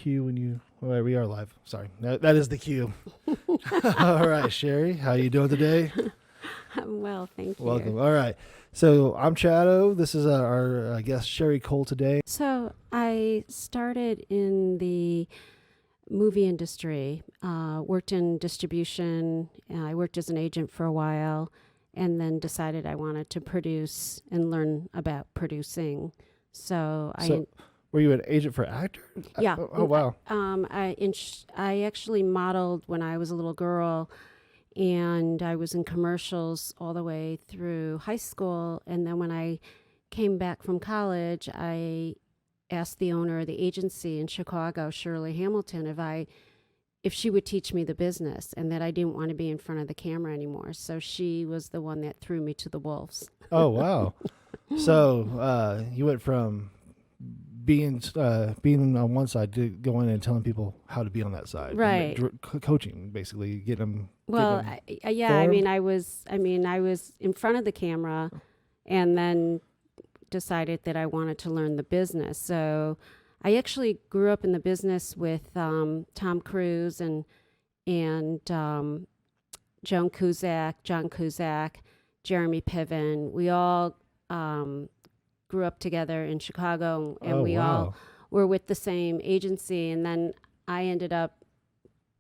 cue when you... All right, we are live. Sorry. That is the cue. All right, Shari, how you doing today? I'm well, thank you. Welcome. All right. So I'm ChadO. This is our guest, Shari Cole, today. So I started in the movie industry, worked in distribution. I worked as an agent for a while, and then decided I wanted to produce and learn about producing. So were you an agent for actors? Yeah. Oh, wow. I actually modeled when I was a little girl, and I was in commercials all the way through high school. And then when I came back from college, I asked the owner of the agency in Chicago, Shirley Hamilton, if she would teach me the business, and that I didn't want to be in front of the camera anymore. So she was the one that threw me to the wolves. Oh, wow. So you went from being on one side to going in and telling people how to be on that side, right? Coaching, basically, get them. Well, I mean, I was in front of the camera, and then decided that I wanted to learn the business. So I actually grew up in the business with Tom Cruise and John Cusack, Jeremy Piven. We all grew up together in Chicago, and we all were with the same agency. And then I ended up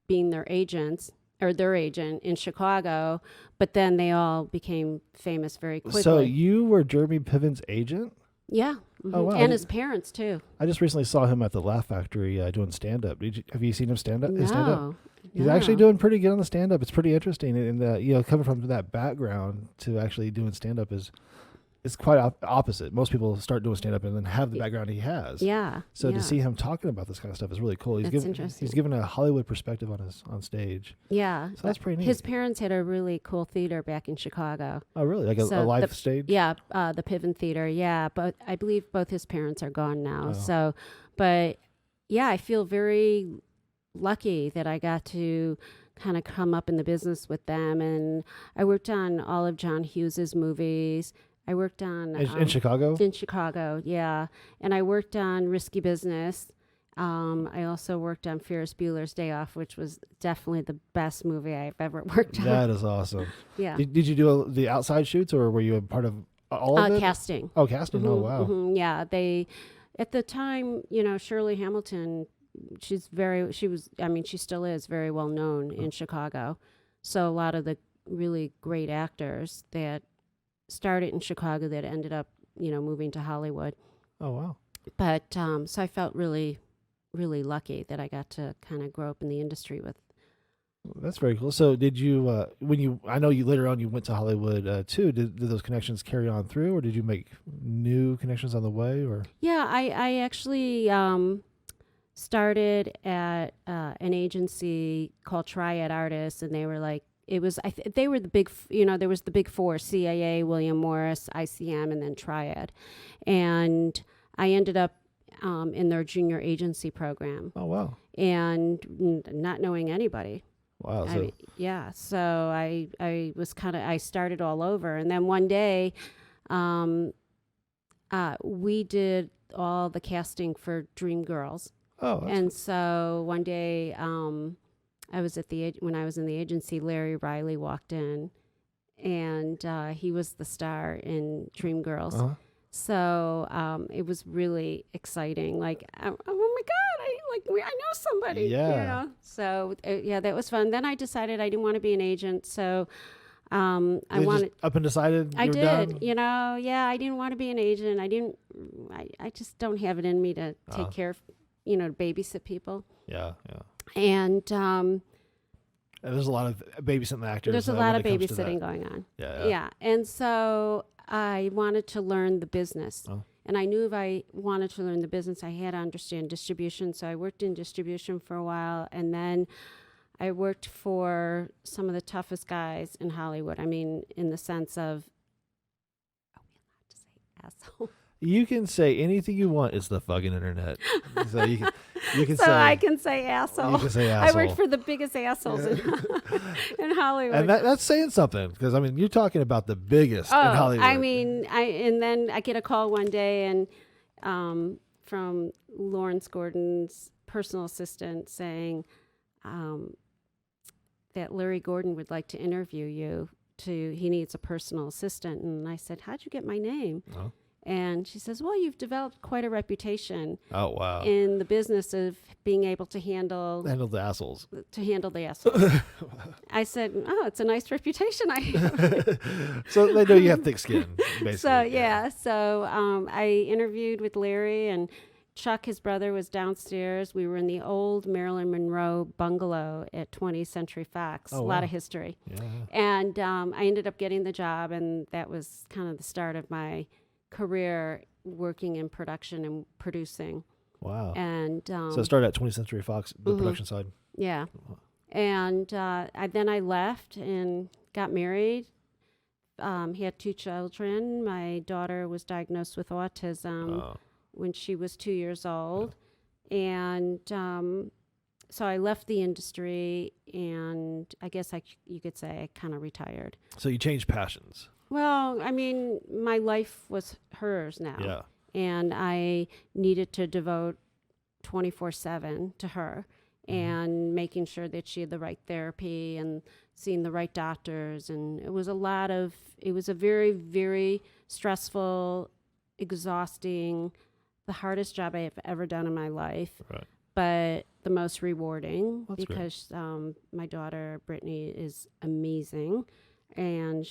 being their agent in Chicago, but then they all became famous very quickly. So you were Jeremy Piven's agent? Yeah. Mm-hmm. Oh, wow. And his parents too. I just recently saw him at the Laugh Factory doing stand-up. Have you seen him stand-up? No. He's actually doing pretty good on the stand-up. It's pretty interesting. And coming from that background to actually doing stand-up it's quite opposite. Most people start doing stand-up and then have the background he has. Yeah. So to see him talking about this kind of stuff is really cool. Interesting. He's given a Hollywood perspective on stage. Yeah. So that's pretty neat. His parents had a really cool theater back in Chicago. Oh, really? Like a live stage? Yeah, the Piven Theater. Yeah, but I believe both his parents are gone now. Oh. So, but yeah, I feel very lucky that I got to kind of come up in the business with them. And I worked on all of John Hughes's movies. I worked on... in Chicago? In Chicago, yeah. And I worked on Risky Business. I also worked on Ferris Bueller's Day Off, which was definitely the best movie I've ever worked on. That is awesome. Yeah. Did you do the outside shoots, or were you a part of all of it? Casting. Oh, casting. Mm-hmm, Oh, wow. Mm-hmm, yeah. At the time, Shirley Hamilton, she still is very well known in Chicago. So a lot of the really great actors that started in Chicago that ended up, moving to Hollywood. Oh, wow. But so I felt really, really lucky that I got to kind of grow up in the industry with. That's very cool. So did you, I know you later on you went to Hollywood too, did those connections carry on through, or did you make new connections on the way? Or Yeah, I actually started at an agency called Triad Artists, and they were like, they were the big, there was the big four: CIA, William Morris, ICM, and then Triad. And I ended up in their junior agency program. Oh, wow. And not knowing anybody. Wow. So I was I started all over. And then one day we did all the casting for Dreamgirls. Oh. And so one day when I was in the agency, Larry Riley walked in, and he was the star in Dreamgirls. Uh-huh. So it was really exciting. Like, oh my God, I know somebody. Yeah. So that was fun. Then I decided I didn't want to be an agent. So I wanted up and decided. I did. Done? I didn't want to be an agent. I just don't have it in me to take care of, to babysit people. Yeah. And there's a lot of babysitting actors. There's a lot of babysitting going on. Yeah. And so I wanted to learn the business. Oh. And I knew if I wanted to learn the business, I had to understand distribution. So I worked in distribution for a while. And then I worked for some of the toughest guys in Hollywood. I mean, in the sense of, are we allowed to say asshole? You can say anything you want. It's the fucking internet. So you can so say. I can say asshole. You can say asshole. I worked for the biggest assholes in Hollywood. And that's saying something, because you're talking about the biggest in Hollywood. And then I get a call one day and from Lawrence Gordon's personal assistant saying that Larry Gordon would like to interview you. He needs a personal assistant. And I said, how'd you get my name? Oh. And she says, well, you've developed quite a reputation Oh, wow. in the business of being able to handle the assholes. I said, oh, it's a nice reputation I have. So they know you have thick skin, basically. So, yeah. So I interviewed with Larry, and Chuck, his brother, was downstairs. We were in the old Marilyn Monroe bungalow at 20th Century Fox. Oh, a lot wow. of history. Yeah. And I ended up getting the job, and that was kind of the start of my career working in production and producing. Wow. And so it started at 20th Century Fox, the production side. Yeah. And then I left and got married. He had 2 children. My daughter was diagnosed with autism when she was 2 years old. And so I left the industry, and I guess you could say I kind of retired. So you changed passions. Well, I mean, my life was hers now. Yeah. And I needed to devote 24/7 to her and making sure that she had the right therapy and seeing the right doctors. And it was a very, very stressful, exhausting, the hardest job I have ever done in my life. Right. But the most rewarding. That's because my daughter, Brittany, is amazing. And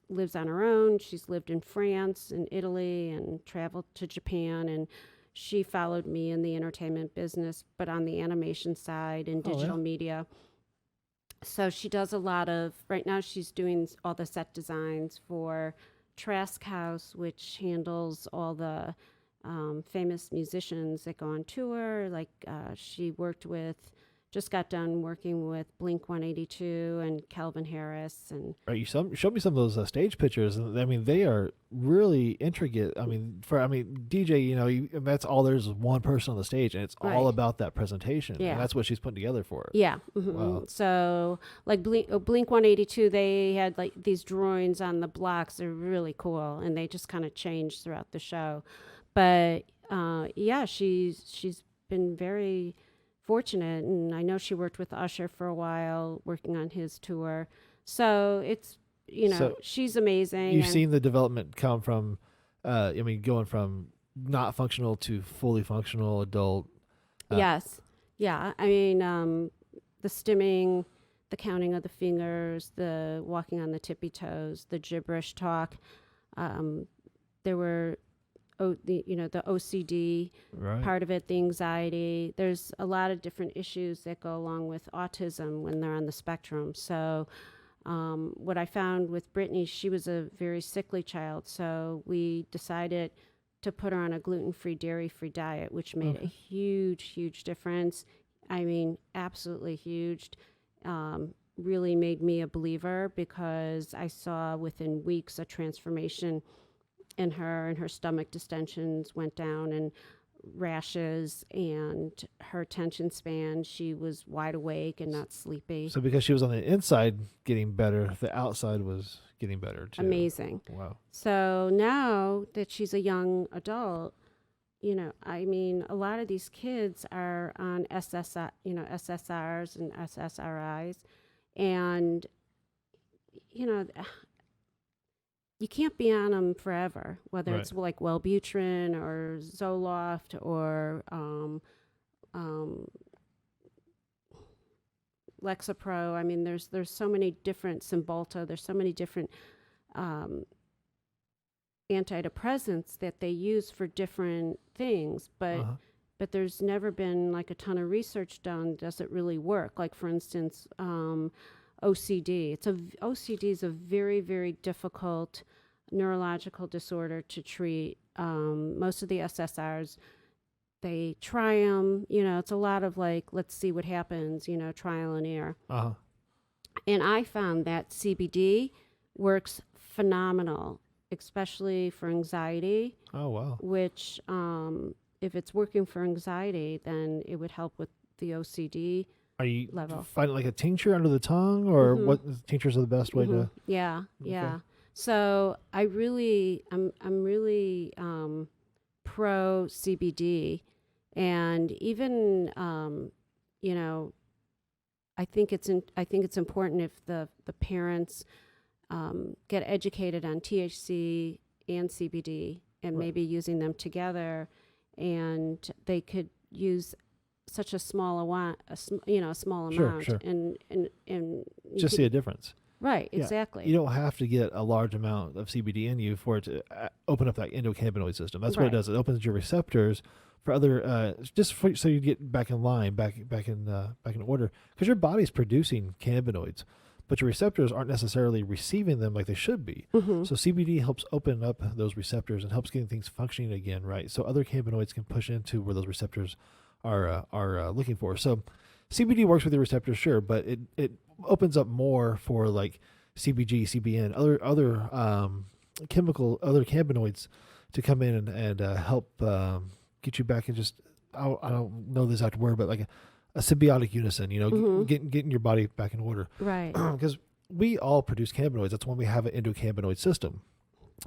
lives on her own. She's lived in France and Italy and traveled to Japan. And she followed me in the entertainment business, but on the animation side and digital media. So she does right now she's doing all the set designs for Trask House, which handles all the famous musicians that go on tour. Like she just got done working with Blink-182 and Calvin Harris. And right, you showed me some of those stage pictures, and I mean they are really intricate. I mean, DJ, that's all. There's one person on the stage, and it's all about that presentation. Yeah, and that's what she's putting together for it. Yeah. Mm-hmm. Wow. So like Blink-182, they had like these drawings on the blocks. They're really cool, and they just kind of changed throughout the show. But she's been very fortunate, and I know she worked with Usher for a while, working on his tour. So it's she's amazing. You've seen the development come from, going from not functional to fully functional adult. Yes, yeah. I mean, the stimming, the counting of the fingers, the walking on the tippy toes, the gibberish talk. There were the OCD part of it, the anxiety. There's a lot of different issues that go along with autism when they're on the spectrum. So what I found with Brittany, she was a very sickly child. So we decided to put her on a gluten-free, dairy-free diet, which made a huge, huge difference. I mean, absolutely huge. Really made me a believer, because I saw within weeks a transformation in her, and her stomach distensions went down, and rashes, and her attention span, she was wide awake and not sleepy. So because she was on the inside getting better, the outside was getting better too. Amazing. Wow. So now that she's a young adult, I mean, a lot of these kids are on SSRs and SSRIs, and you can't be on them forever, whether it's like Wellbutrin or Zoloft or Lexapro. I mean, there's so many different, Cymbalta, there's so many different antidepressants that they use for different things, but there's never been like a ton of research done. Does it really work? Like, for instance, OCD. OCD is a very, very difficult neurological disorder to treat. Most of the SSRs, they try them. It's a lot of like, let's see what happens. Trial and error. And I found that CBD works phenomenal, especially for anxiety. Oh wow! Which, if it's working for anxiety, then it would help with the OCD. Are you finding like a tincture under the tongue, or what tinctures are the best way to? Yeah, yeah. So I'm really pro CBD, And even, you know, I think it's important if the parents get educated on THC and CBD and Right. maybe using them together, and they could use such a small amount, a small Sure, amount, sure. and you Just could, see a difference. right, Yeah. exactly, You don't have to get a large amount of CBD in you for it to open up that endocannabinoid system. That's what it right, does. It opens your receptors for other, so you get back in line, back in order, because your body's producing cannabinoids, but your receptors aren't necessarily receiving them like they should be. mm-hmm. So CBD helps open up those receptors and helps getting things functioning again, right? So other cannabinoids can push into where those receptors are looking for. So CBD works with your receptors, sure, but it opens up more for like CBG, CBN, other cannabinoids to come in and help get you back in just I don't know the exact word, but like a symbiotic unison. You know, Mm-hmm. getting your body back in order Right, because we all produce cannabinoids. That's when we have an endocannabinoid system.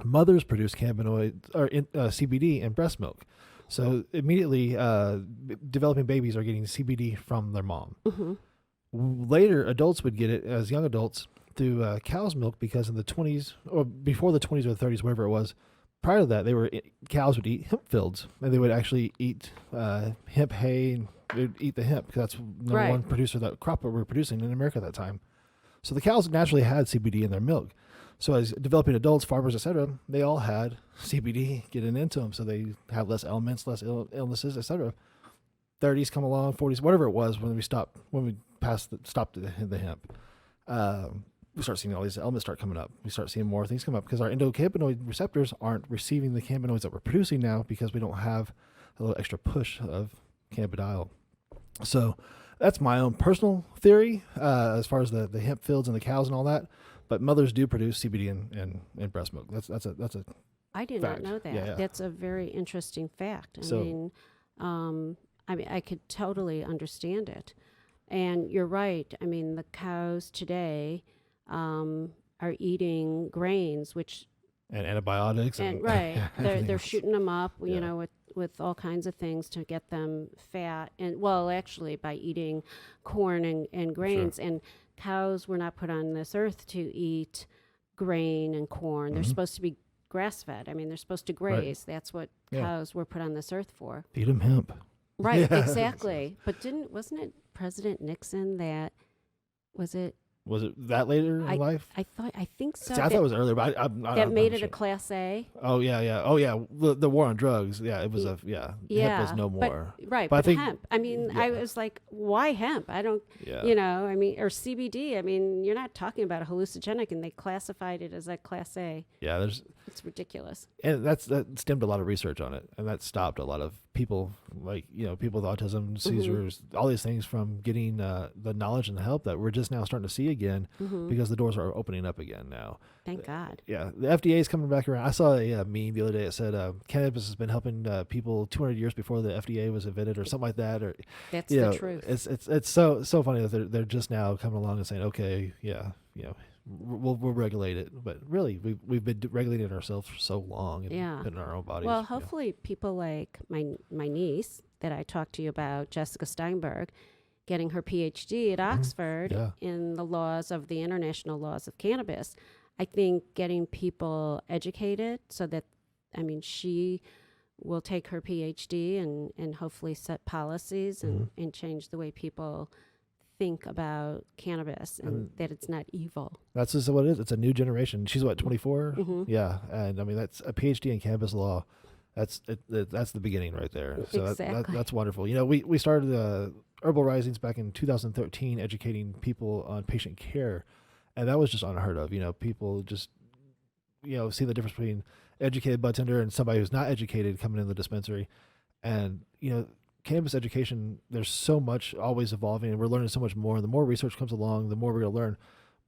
Mothers produce CBD in breast milk. So immediately, developing babies are getting CBD from their mom. mm-hmm. Later, adults would get it as young adults through cow's milk because in the 20s or before the 20s or the 30s, whatever it was, prior to that, cows would eat hemp fields and they would actually eat hemp hay and they would eat the hemp because that's number Right. one producer of that crop that we were producing in America at that time. So the cows naturally had CBD in their milk. So as developing adults, farmers, etc., they all had CBD getting into them, so they have less ailments, less illnesses, etc. 30s come along, 40s, whatever it was when we stopped, stopped the hemp. We start seeing all these elements start coming up. We start seeing more things come up because our endocannabinoid receptors aren't receiving the cannabinoids that we're producing now because we don't have a little extra push of cannabidiol. So that's my own personal theory as far as the hemp fields and the cows and all that. But mothers do produce CBD in breast milk. That's a I did fact. not know that. Yeah. That's a very interesting fact. So I mean, I could totally understand it. And you're right. I mean, the cows today are eating grains, which and antibiotics and and right, they're everything else. shooting them up, you Yeah. know, with all kinds of things to get them fat. And well, actually, by eating corn and grains. And cows were not put on this earth to eat grain and corn. They're Mhm. supposed to be grass fed. I mean, they're supposed to Right. graze. That's what Yeah. cows were put on this earth for. Feed them hemp. Right, Yeah. exactly. But wasn't it President Nixon that was it? Was it that later in life? I think so. See, I thought it was earlier, but I'm not. That made I'm it a Class A. Oh yeah. Oh yeah. The war on drugs. Yeah, it was Hemp was no more. Right, But I but think- hemp. I mean, I yeah. was like, why hemp? I don't, Yeah. you know, I mean, or CBD. I mean, you're not talking about a hallucinogenic, and they classified it as a Class A. Yeah. It's ridiculous. And that stemmed a lot of research on it, and that stopped a lot of people, like people with autism, seizures, all these things from getting the knowledge and the help that we're just now starting to see again because the doors are opening up again now. Thank God. Yeah, the FDA is coming back around. I saw a meme the other day that said cannabis has been helping people 200 years before the FDA was invented, or something like that. Or That's the truth. It's so funny that they're just now coming along and saying, okay, we'll regulate it. But really, we've been regulating ourselves for so long and Yeah. putting our own bodies. Well, hopefully, people like my niece that I talked to you about, Jessica Steinberg, getting her PhD at Oxford Yeah. in the laws of the international laws of cannabis. I think getting people educated so that, I mean, she will take her PhD and hopefully set policies and change the way people think about cannabis and that it's not evil. That's just what it is. It's a new generation. She's what, 24? Yeah, and I mean that's a PhD in cannabis law. That's the beginning right there. So Exactly. that's wonderful. We started Herbal Risings back in 2013, educating people on patient care, and that was just unheard of. People just see the difference between educated bartender and somebody who's not educated coming in the dispensary, and cannabis education. There's so much always evolving, and we're learning so much more. And the more research comes along, the more we're going to learn.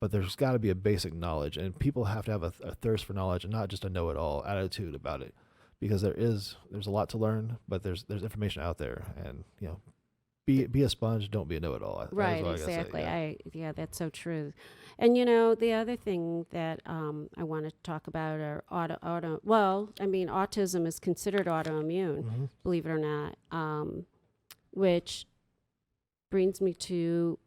But there's got to be a basic knowledge, and people have to have a thirst for knowledge and not just a know-it-all attitude about it, because there's a lot to learn, but there's information out there, and be a sponge, don't be a know-it-all. Right, That's what I gotta exactly. say, Yeah, that's so true. And the other thing that I want to talk about are well, I mean, autism is considered autoimmune, yeah. believe it or not, which brings me to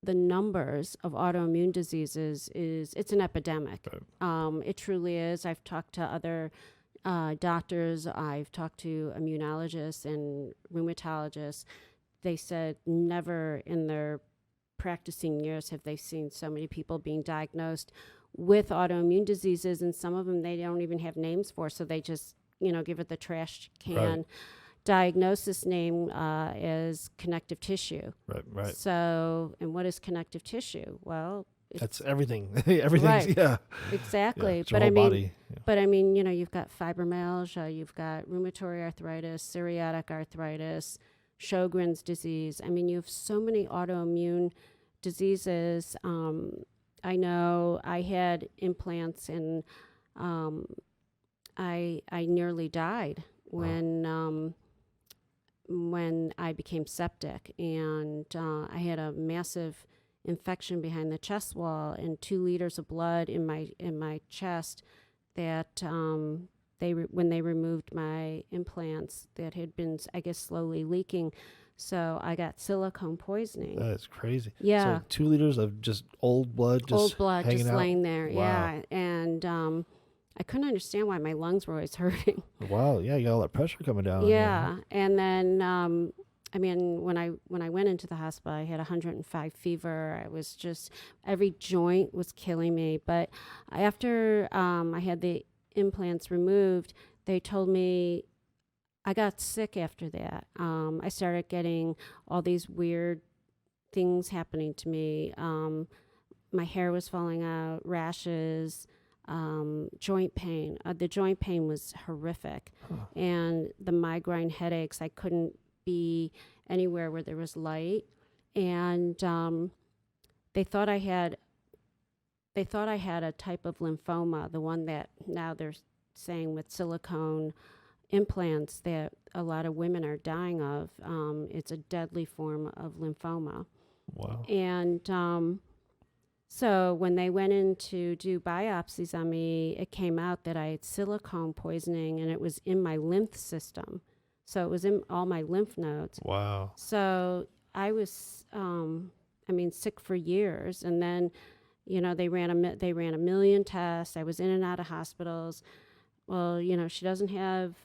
the numbers of autoimmune diseases. It's an epidemic. Right. It truly is. I've talked to other doctors. I've talked to immunologists and rheumatologists. They said never in their practicing years have they seen so many people being diagnosed with autoimmune diseases, and some of them they don't even have names for, so they just give it the trash can Right. diagnosis name is connective tissue. Right. So, and what is connective tissue? Well, That's everything. Everything's right. Yeah. Exactly. It's your But whole I mean, body. Yeah. you've got fibromyalgia, you've got rheumatoid arthritis, psoriatic arthritis, Sjogren's disease. I mean, you have so many autoimmune diseases. I know I had implants, and I nearly died when I became septic, and I had a massive infection behind the chest wall and 2 liters of blood in my chest that when they removed my implants that had been, I guess, slowly leaking. So I got silicone poisoning. That's crazy. Yeah. So 2 liters of just old blood Old blood hanging just out? laying there. Wow. Yeah. And I couldn't understand why my lungs were always hurting. Wow. Yeah, you got all that pressure coming down. Yeah. And then when I went into the hospital, I had 105 fever. I was just, every joint was killing me. But after I had the implants removed, they told me I got sick after that. I started getting all these weird things happening to me. My hair was falling out, rashes, joint pain. The joint pain was horrific. Huh. And the migraine headaches, I couldn't be anywhere where there was light. And they thought I had a type of lymphoma, the one that now they're saying with silicone implants that a lot of women are dying of. It's a deadly form of lymphoma. Wow. And so when they went in to do biopsies on me, it came out that I had silicone poisoning, and it was in my lymph system. So it was in all my lymph nodes. Wow. So I was, sick for years. And then, they ran a million tests. I was in and out of hospitals. Well, she doesn't have,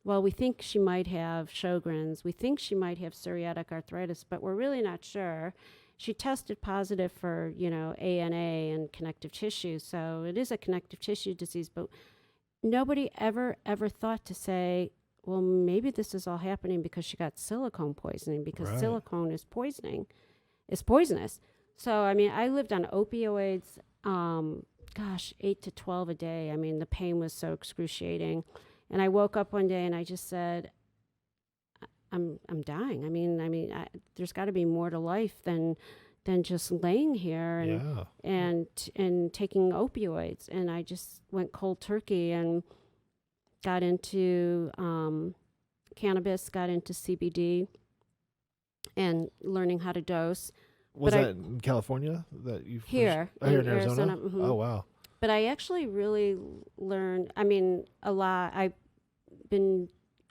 we think she might have Sjogren's. We think she might have psoriatic arthritis, but we're really not sure. She tested positive for, ANA and connective tissue. So it is a connective tissue disease, but nobody ever thought to say, well, maybe this is all happening because she got silicone poisoning, because Right. silicone is poisonous. So, I lived on opioids, 8 to 12 a day. The pain was so excruciating. And I woke up one day and I just said, I'm dying. There's got to be more to life than just laying here and taking opioids. And I just went cold turkey and got into cannabis, got into CBD, and learning how to dose. Was that in California that you Here here in Arizona? Mm-hmm. Oh, wow. But I actually really learned, a lot. I've been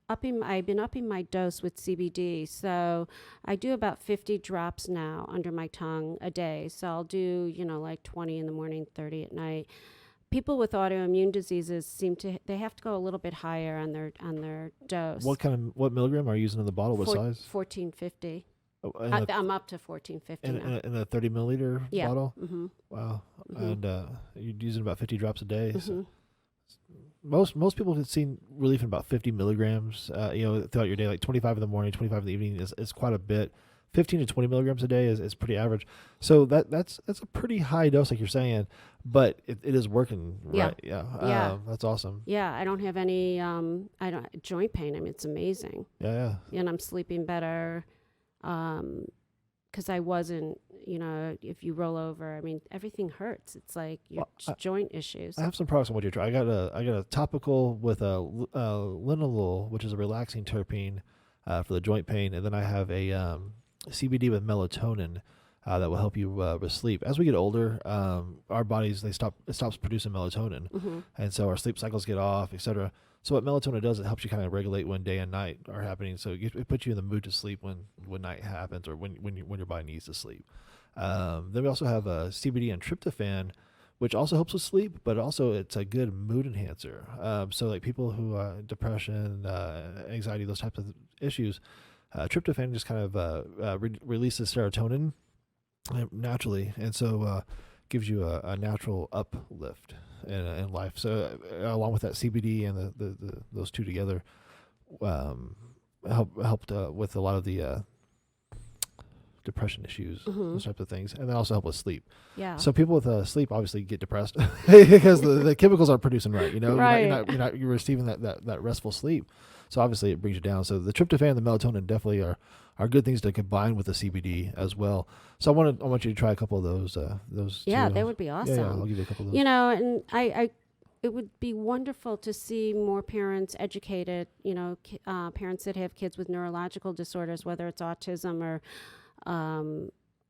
upping my dose with CBD. So I do about 50 drops now under my tongue a day. So I'll do, like 20 in the morning, 30 at night. People with autoimmune diseases they have to go a little bit higher on their dose. What milligram are you using in the bottle? What size? 1450. Oh, I'm up to 1450 now. In a 30 milliliter bottle? Mm-hmm. Wow. Mm-hmm. And you're using about 50 drops a day. Mm-hmm. So most people have seen relief in about 50 milligrams, throughout your day, like 25 in the morning, 25 in the evening is quite a bit. 15 to 20 milligrams a day is pretty average. So that's a pretty high dose, like you're saying, but it is working, right? Yeah. That's awesome. Yeah. I don't have any, joint pain. It's amazing. Yeah. And I'm sleeping better. Because I wasn't, if you roll over, everything hurts. It's like your joint issues. I have some products I want you to try. I got a topical with a linalool, which is a relaxing terpene. for the joint pain, and then I have a CBD with melatonin that will help you with sleep. As we get older, our bodies it stops producing melatonin, and so our sleep cycles get off, etc. So what melatonin does, it helps you kind of regulate when day and night are happening. So it puts you in the mood to sleep when night happens, or when your body needs to sleep. Then we also have CBD and tryptophan, which also helps with sleep, but also it's a good mood enhancer. So like people who depression, anxiety, those types of issues, tryptophan just kind of releases serotonin naturally, and so gives you a natural uplift in life. So along with that CBD and the those two together, helped with a lot of the depression issues, those types of things, and then also help with sleep. Yeah. So people with sleep obviously get depressed because the chemicals aren't producing right. You know, Right. you're receiving that restful sleep. So obviously it brings you down. So the tryptophan and the melatonin definitely are good things to combine with the CBD as well. So I want you to try a couple of those. Yeah, two, that would be awesome. Yeah, I'll give you a couple of those. You know, and I it would be wonderful to see more parents educated, you know, parents that have kids with neurological disorders, whether it's autism or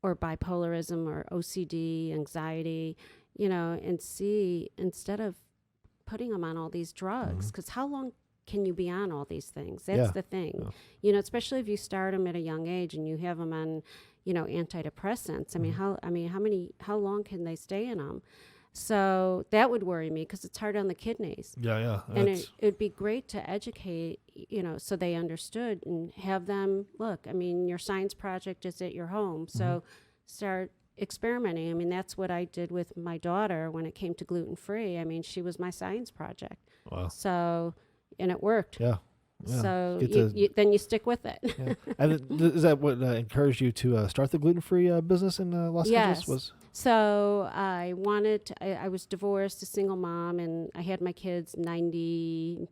bipolarism or OCD, anxiety, you know, and see, instead of putting them on all these drugs, because how long can you be on all these things? That's the thing. Yeah. You know, especially if you start them at a young age and you have them on, you know, antidepressants. I mean, how long can they stay in them? So that would worry me because it's hard on the kidneys. Yeah. And it'd be great to educate, you know, so they understood and have them look. I mean, your science project is at your home, so start experimenting. I mean, that's what I did with my daughter when it came to gluten-free. I mean, she was my science project. Wow. So, and it worked. Yeah. So then you stick with it. Yeah. And is that what encouraged you to start the gluten-free business in Los Angeles? Was So I was divorced, a single mom, and I had my kids 99%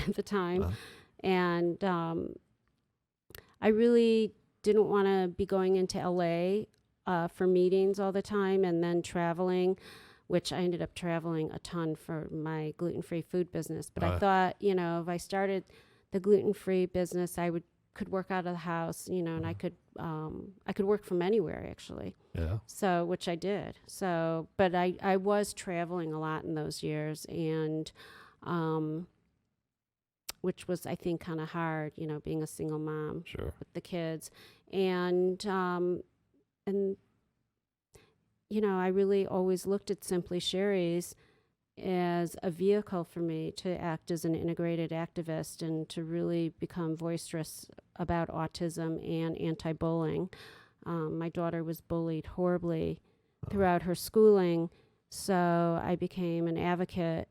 of the time. And I really didn't want to be going into LA for meetings all the time and then traveling, which I ended up traveling a ton for my gluten-free food business. But I thought, you know, if I started the gluten-free business, could work out of the house, you know, and I could work from anywhere actually. Yeah. So, which I did. So, but I was traveling a lot in those years, and which was, I think, kind of hard, you know, being a single mom with the kids, and you know, I really always looked at Simply Shari's as a vehicle for me to act as an integrated activist and to really become boisterous about autism and anti-bullying. My daughter was bullied horribly throughout her schooling, so I became an advocate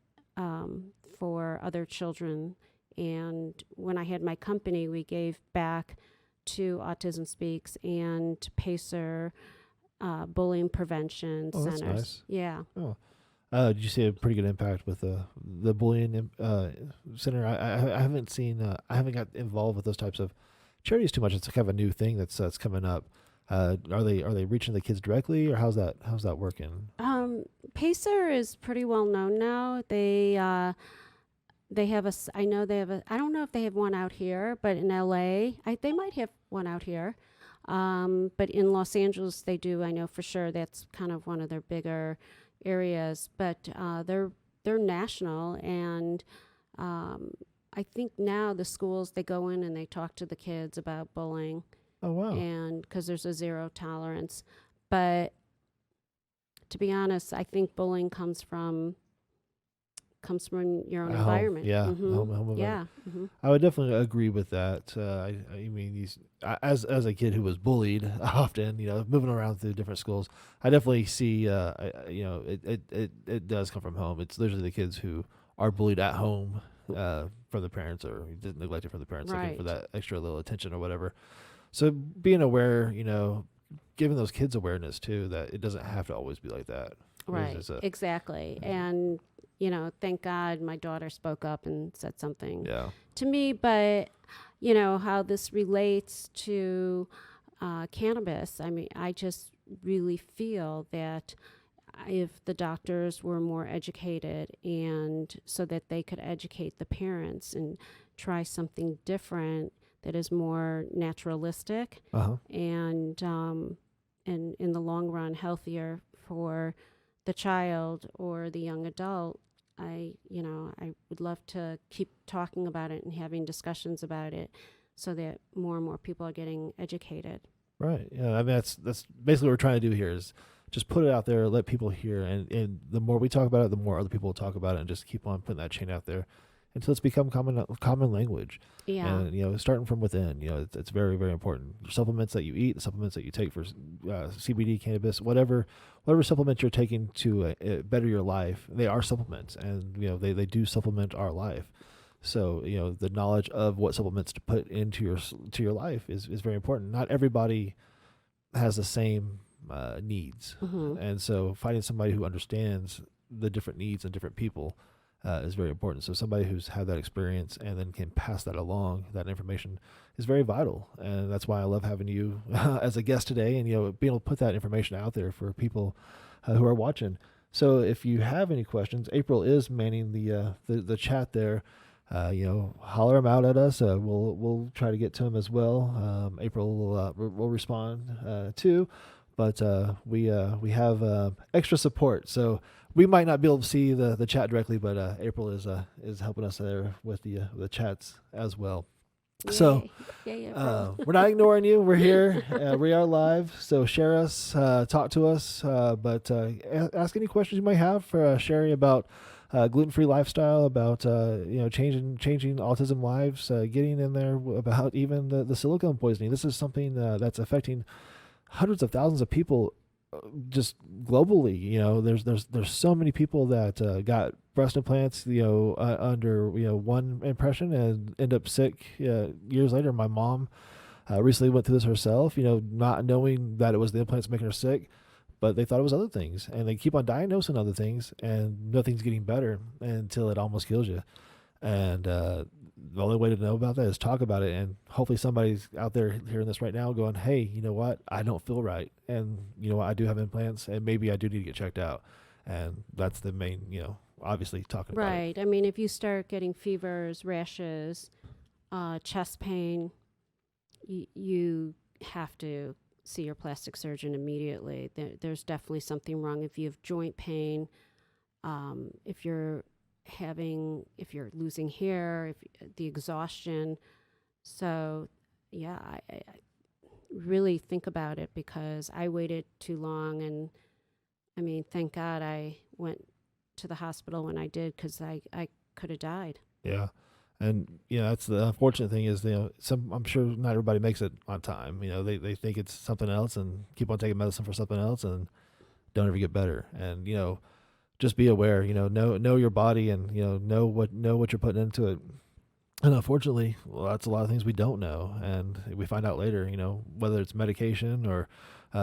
for other children. And when I had my company, we gave back to Autism Speaks and Pacer bullying prevention centers. That's nice. Yeah. Oh. Did you see a pretty good impact with the bullying center? I haven't seen. I haven't got involved with those types of charities too much. It's kind of a new thing that's coming up. Are they reaching the kids directly, or how's that working? Pacer is pretty well known now. They have I don't know if they have one out here, but in LA, they might have one out here. But in Los Angeles, they do. I know for sure. That's kind of one of their bigger areas. But they're national, and I think now the schools, they go in and they talk to the kids about bullying. Oh wow! And because there's a zero tolerance, but to be honest, I think bullying comes from your own environment. Yeah, home I would definitely agree with that. I mean, as a kid who was bullied often, you know, moving around through different schools, I definitely see, you know, it does come from home. It's usually the kids who are bullied at home from the parents, or neglected from the parents, looking for that extra little attention or whatever. So being aware, you know, giving those kids awareness too, that it doesn't have to always be like that. Right. Exactly. And you know, thank God my daughter spoke up and said something to me. But, you know, how this relates to cannabis, I mean, I just really feel that if the doctors were more educated, and so that they could educate the parents and try something different, that is more naturalistic and in the long run healthier for the child or the young adult. I would love to keep talking about it and having discussions about it so that more and more people are getting educated. Right. Yeah. I mean, that's basically what we're trying to do here is just put it out there, let people hear. And the more we talk about it, the more other people will talk about it, and just keep on putting that chain out there until it's become common language. Yeah. And, starting from within, it's very, very important. The supplements that you eat, the supplements that you take for CBD, cannabis, whatever supplement you're taking to better your life, they are supplements, and, they do supplement our life. So, the knowledge of what supplements to put into your life is very important. Not everybody has the same needs. And so finding somebody who understands the different needs of different people is very important. So somebody who's had that experience and then can pass that along, that information, is very vital. And that's why I love having you as a guest today, and, being able to put that information out there for people who are watching. So if you have any questions, April is manning the chat there. Holler them out at us. We'll try to get to them as well. April will respond too, but we have extra support, so we might not be able to see the chat directly, but April is helping us there with the chats as well. Yay. So Yay, we're not ignoring you. We're here. We are live. So share us, talk to us, but ask any questions you might have for Shari about gluten-free lifestyle, about changing autism lives, getting in there about even the silicone poisoning. This is something that's affecting hundreds of thousands of people just globally. There's so many people that got breast implants under one impression and end up sick years later. My mom recently went through this herself, not knowing that it was the implants making her sick, but they thought it was other things, and they keep on diagnosing other things, and nothing's getting better until it almost kills you. And the only way to know about that is talk about it, and hopefully somebody's out there hearing this right now going, hey, you know what? I don't feel right, and you know what? I do have implants, and maybe I do need to get checked out. And that's the main, obviously talking about it. Right. I mean, if you start getting fevers, rashes, chest pain, you have to see your plastic surgeon immediately. There's definitely something wrong. If you have joint pain, if you're losing hair, the exhaustion. So yeah, I really think about it, because I waited too long, and I mean, thank God I went to the hospital when I did, because I could have died. Yeah. And, that's the unfortunate thing is, I'm sure not everybody makes it on time. They think it's something else and keep on taking medicine for something else and don't ever get better. And, just be aware, know your body, and, know what you're putting into it. And unfortunately, that's a lot of things we don't know. And we find out later, whether it's medication or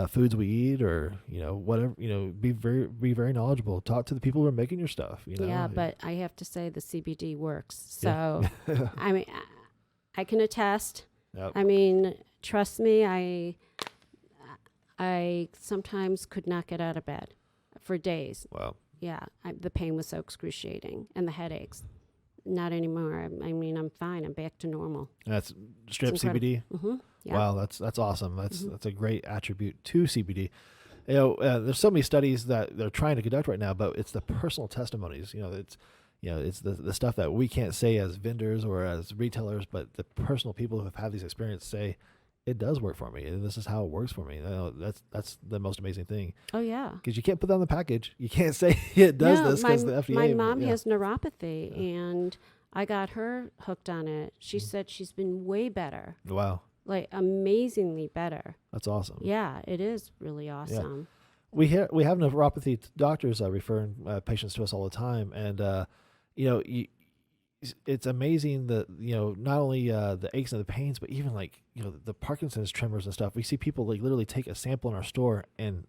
foods we eat, or, whatever, be very knowledgeable. Talk to the people who are making your stuff, Yeah, but I have to say the CBD works. So, yeah. I mean, I can attest. Yep. I mean, trust me, I sometimes could not get out of bed for days. Wow. Yeah, the pain was so excruciating, and the headaches. Not anymore. I mean, I'm fine. I'm back to normal. And that's strip CBD? Mm-hmm. Yeah. Wow, that's awesome. That's a great attribute to CBD. There's so many studies that they're trying to conduct right now, but it's the personal testimonies. It's the stuff that we can't say as vendors or as retailers, but the personal people who have had these experiences say, it does work for me, and this is how it works for me. That's the most amazing thing. Oh, yeah. Because you can't put that on the package. You can't say it does this because the FDA. My mom has neuropathy, and I got her hooked on it. She said she's been way better. Wow. Like, amazingly better. That's awesome. Yeah, it is really awesome. Yeah. We have neuropathy doctors referring patients to us all the time, and it's amazing that not only the aches and the pains, but even the Parkinson's tremors and stuff. We see people literally take a sample in our store and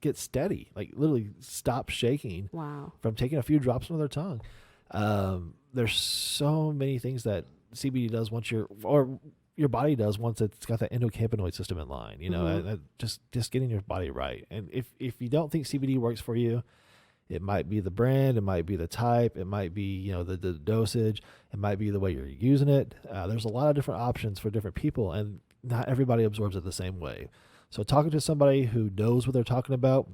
get steady, literally stop shaking. Wow. From taking a few drops from their tongue. There's so many things that CBD does your body does once it's got that endocannabinoid system in line. And just getting your body right. And if you don't think CBD works for you, It might be the brand, it might be the type, it might be, you know, the dosage, it might be the way you're using it. There's a lot of different options for different people, and not everybody absorbs it the same way. So talking to somebody who knows what they're talking about,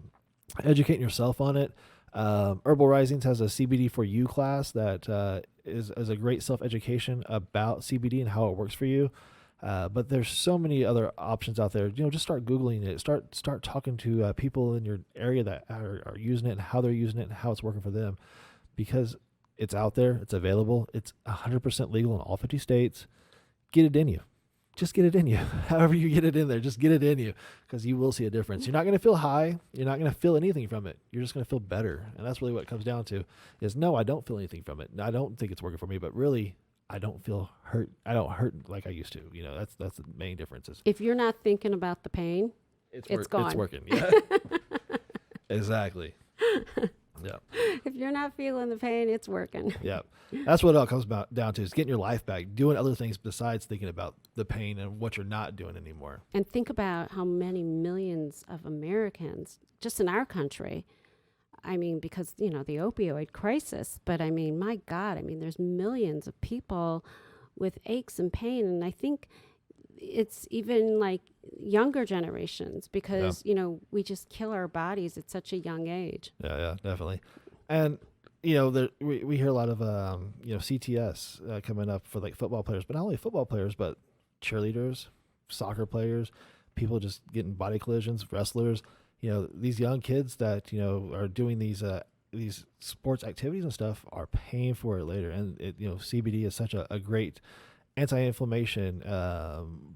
educating yourself on it. Herbal Risings has a CBD for you class that is a great self-education about CBD and how it works for you. But there's so many other options out there. You know, just start Googling it. Start talking to people in your area that are using it and how they're using it and how it's working for them, because it's out there. It's available. It's 100% legal in all 50 states. Get it in you. Just get it in you. However you get it in there, just get it in you, because you will see a difference. You're not going to feel high. You're not going to feel anything from it. You're just going to feel better. And that's really what it comes down to is, no, I don't feel anything from it. I don't think it's working for me, but really, I don't feel hurt. I don't hurt like I used to. You know, that's the main difference. Is If you're not thinking about the pain, it's gone. It's working. Yeah. Exactly. Yeah. If you're not feeling the pain, it's working. Yeah. That's what it all comes down to, is getting your life back, doing other things besides thinking about the pain and what you're not doing anymore. And think about how many millions of Americans, just in our country, I mean, because, you know, the opioid crisis, but I mean, my God, I mean, there's millions of people with aches and pain. And I think it's even like younger generations, because, you know, we just kill our bodies at such a young age. Yeah, definitely. And, you know, we hear a lot of, you know, CTS coming up for like football players, but not only football players, but cheerleaders, soccer players, people just getting body collisions, wrestlers. You know, these young kids that, you know, are doing these sports activities and stuff are paying for it later. And it, you know, CBD is such a great anti-inflammation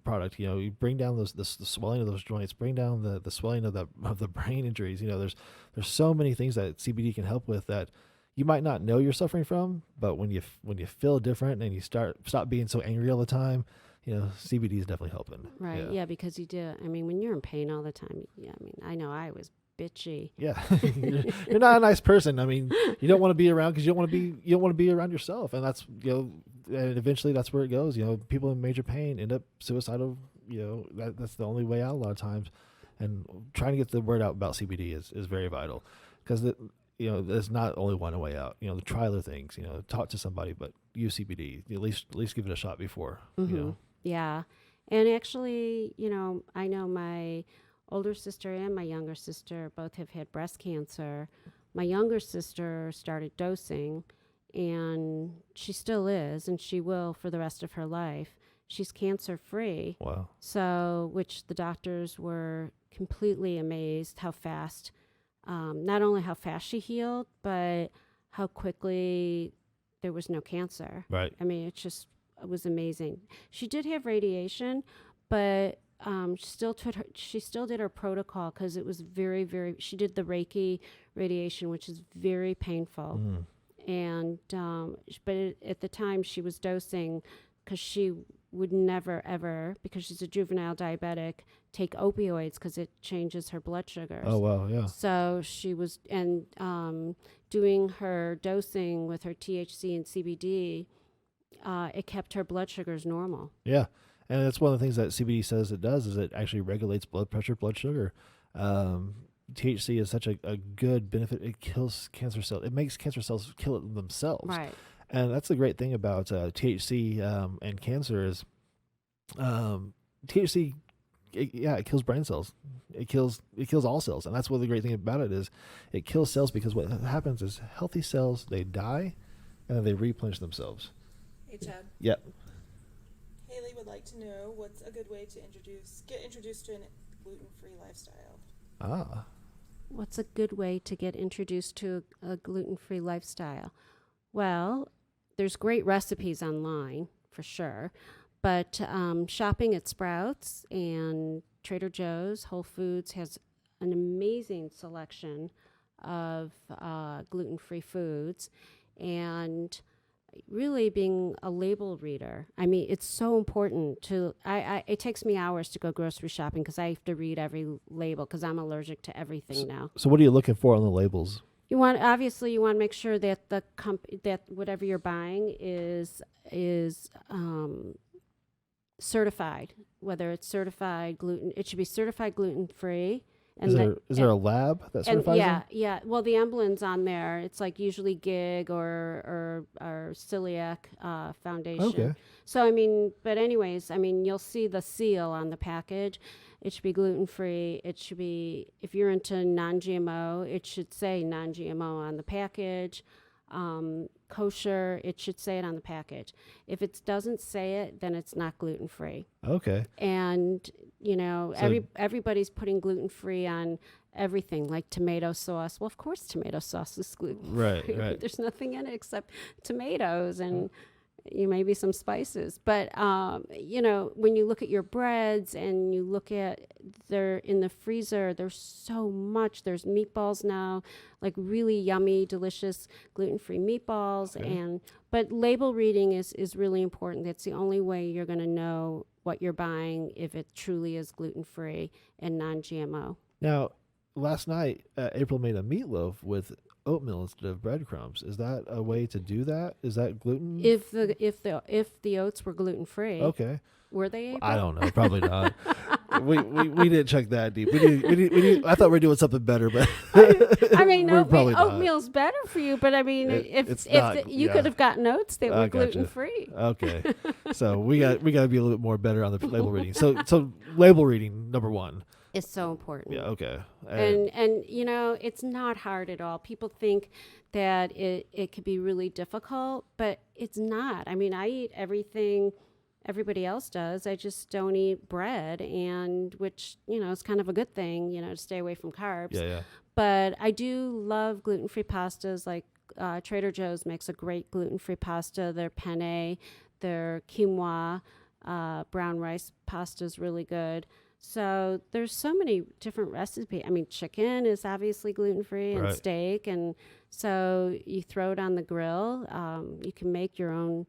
product. You know, you bring down the swelling of those joints, bring down the swelling of the brain injuries. You know, there's so many things that CBD can help with that you might not know you're suffering from, but when you feel different and you stop being so angry all the time, you know, CBD is definitely helping. Right. Yeah, because you do. I mean, when you're in pain all the time, yeah, I mean, I know I was bitchy. Yeah. You're not a nice person. I mean, you don't want to be around because you don't want to be around yourself. And that's, you know, and eventually that's where it goes. You know, people in major pain end up suicidal. You know, that's the only way out a lot of times. And trying to get the word out about CBD is very vital, because you know, there's not only one way out. You know, try other things, you know, talk to somebody, but use CBD. At least give it a shot before, you know. Yeah. And actually, you know, I know my older sister and my younger sister both have had breast cancer. My younger sister started dosing, and she still is, and she will for the rest of her life. She's cancer free. Wow. So, which the doctors were completely amazed how fast, not only how fast she healed, but how quickly there was no cancer. Right. I mean, it was amazing. She did have radiation, but she still did her protocol, because it was very, very, she did the Reiki radiation, which is very painful. And, but at the time she was dosing, because she would never, ever, because she's a juvenile diabetic, take opioids because it changes her blood sugars. Oh, wow. Yeah. So she was, and doing her dosing with her THC and CBD, it kept her blood sugars normal. Yeah. And that's one of the things that CBD says it does, is it actually regulates blood pressure, blood sugar. THC is such a good benefit. It kills cancer cells. It makes cancer cells kill it themselves. Right. And that's the great thing about THC and cancer is THC, it kills brain cells. It kills all cells. And that's what the great thing about it is. It kills cells, because what happens is healthy cells, they die and then they replenish themselves. Hey, Chad. Yep. Haley would like to know what's a good way to get introduced to a gluten-free lifestyle. Ah. What's a good way to get introduced to a gluten-free lifestyle? Well, there's great recipes online for sure, but shopping at Sprouts and Trader Joe's, Whole Foods has an amazing selection of gluten-free foods, and really being a label reader. I mean, it's so important to, it takes me hours to go grocery shopping because I have to read every label because I'm allergic to everything now. So what are you looking for on the labels? You want to make sure that that whatever you're buying is certified, whether it's certified gluten, it should be certified gluten-free. And Is there a lab that and certifies them? yeah. Well, the emblem's on there. It's like usually GIG or Celiac Foundation. Okay. So I mean, but anyways, I mean, you'll see the seal on the package. It should be gluten-free. It should be, if you're into non-GMO, it should say non-GMO on the package. Kosher, it should say it on the package. If it doesn't say it, then it's not gluten-free. Okay. And So- everybody's putting gluten-free on everything, like tomato sauce. Well, of course tomato sauce is gluten-free. Right. There's nothing in it except tomatoes and maybe some spices. But when you look at your breads and you look at they're in the freezer, there's so much. There's meatballs now, like really yummy, delicious gluten-free meatballs. Okay. But label reading is really important. That's the only way you're going to know what you're buying, if it truly is gluten-free and non-GMO. Now, last night, April made a meatloaf with oatmeal instead of breadcrumbs. Is that a way to do that? Is that gluten? If the oats were gluten-free, Okay. were they, April? I don't know. Probably not. we didn't check that deep. I thought we were doing something better, but I mean, we're probably not. oatmeal's better for you, but I mean, It's not, you yeah. could have gotten oats that I were gotcha. gluten-free. Okay. So we got to be a little bit more better on the label reading. So label reading number one. It's so important. Yeah. Okay. And it's not hard at all. People think that it could be really difficult, but it's not. I mean, I eat everything everybody else does. I just don't eat bread, and which is kind of a good thing, to stay away from carbs. Yeah. But I do love gluten-free pastas. Like Trader Joe's makes a great gluten-free pasta. Their penne, their quinoa, brown rice pasta is really good. So there's so many different recipes. I mean, chicken is obviously gluten-free, and Right. steak. And so you throw it on the grill. You can make your own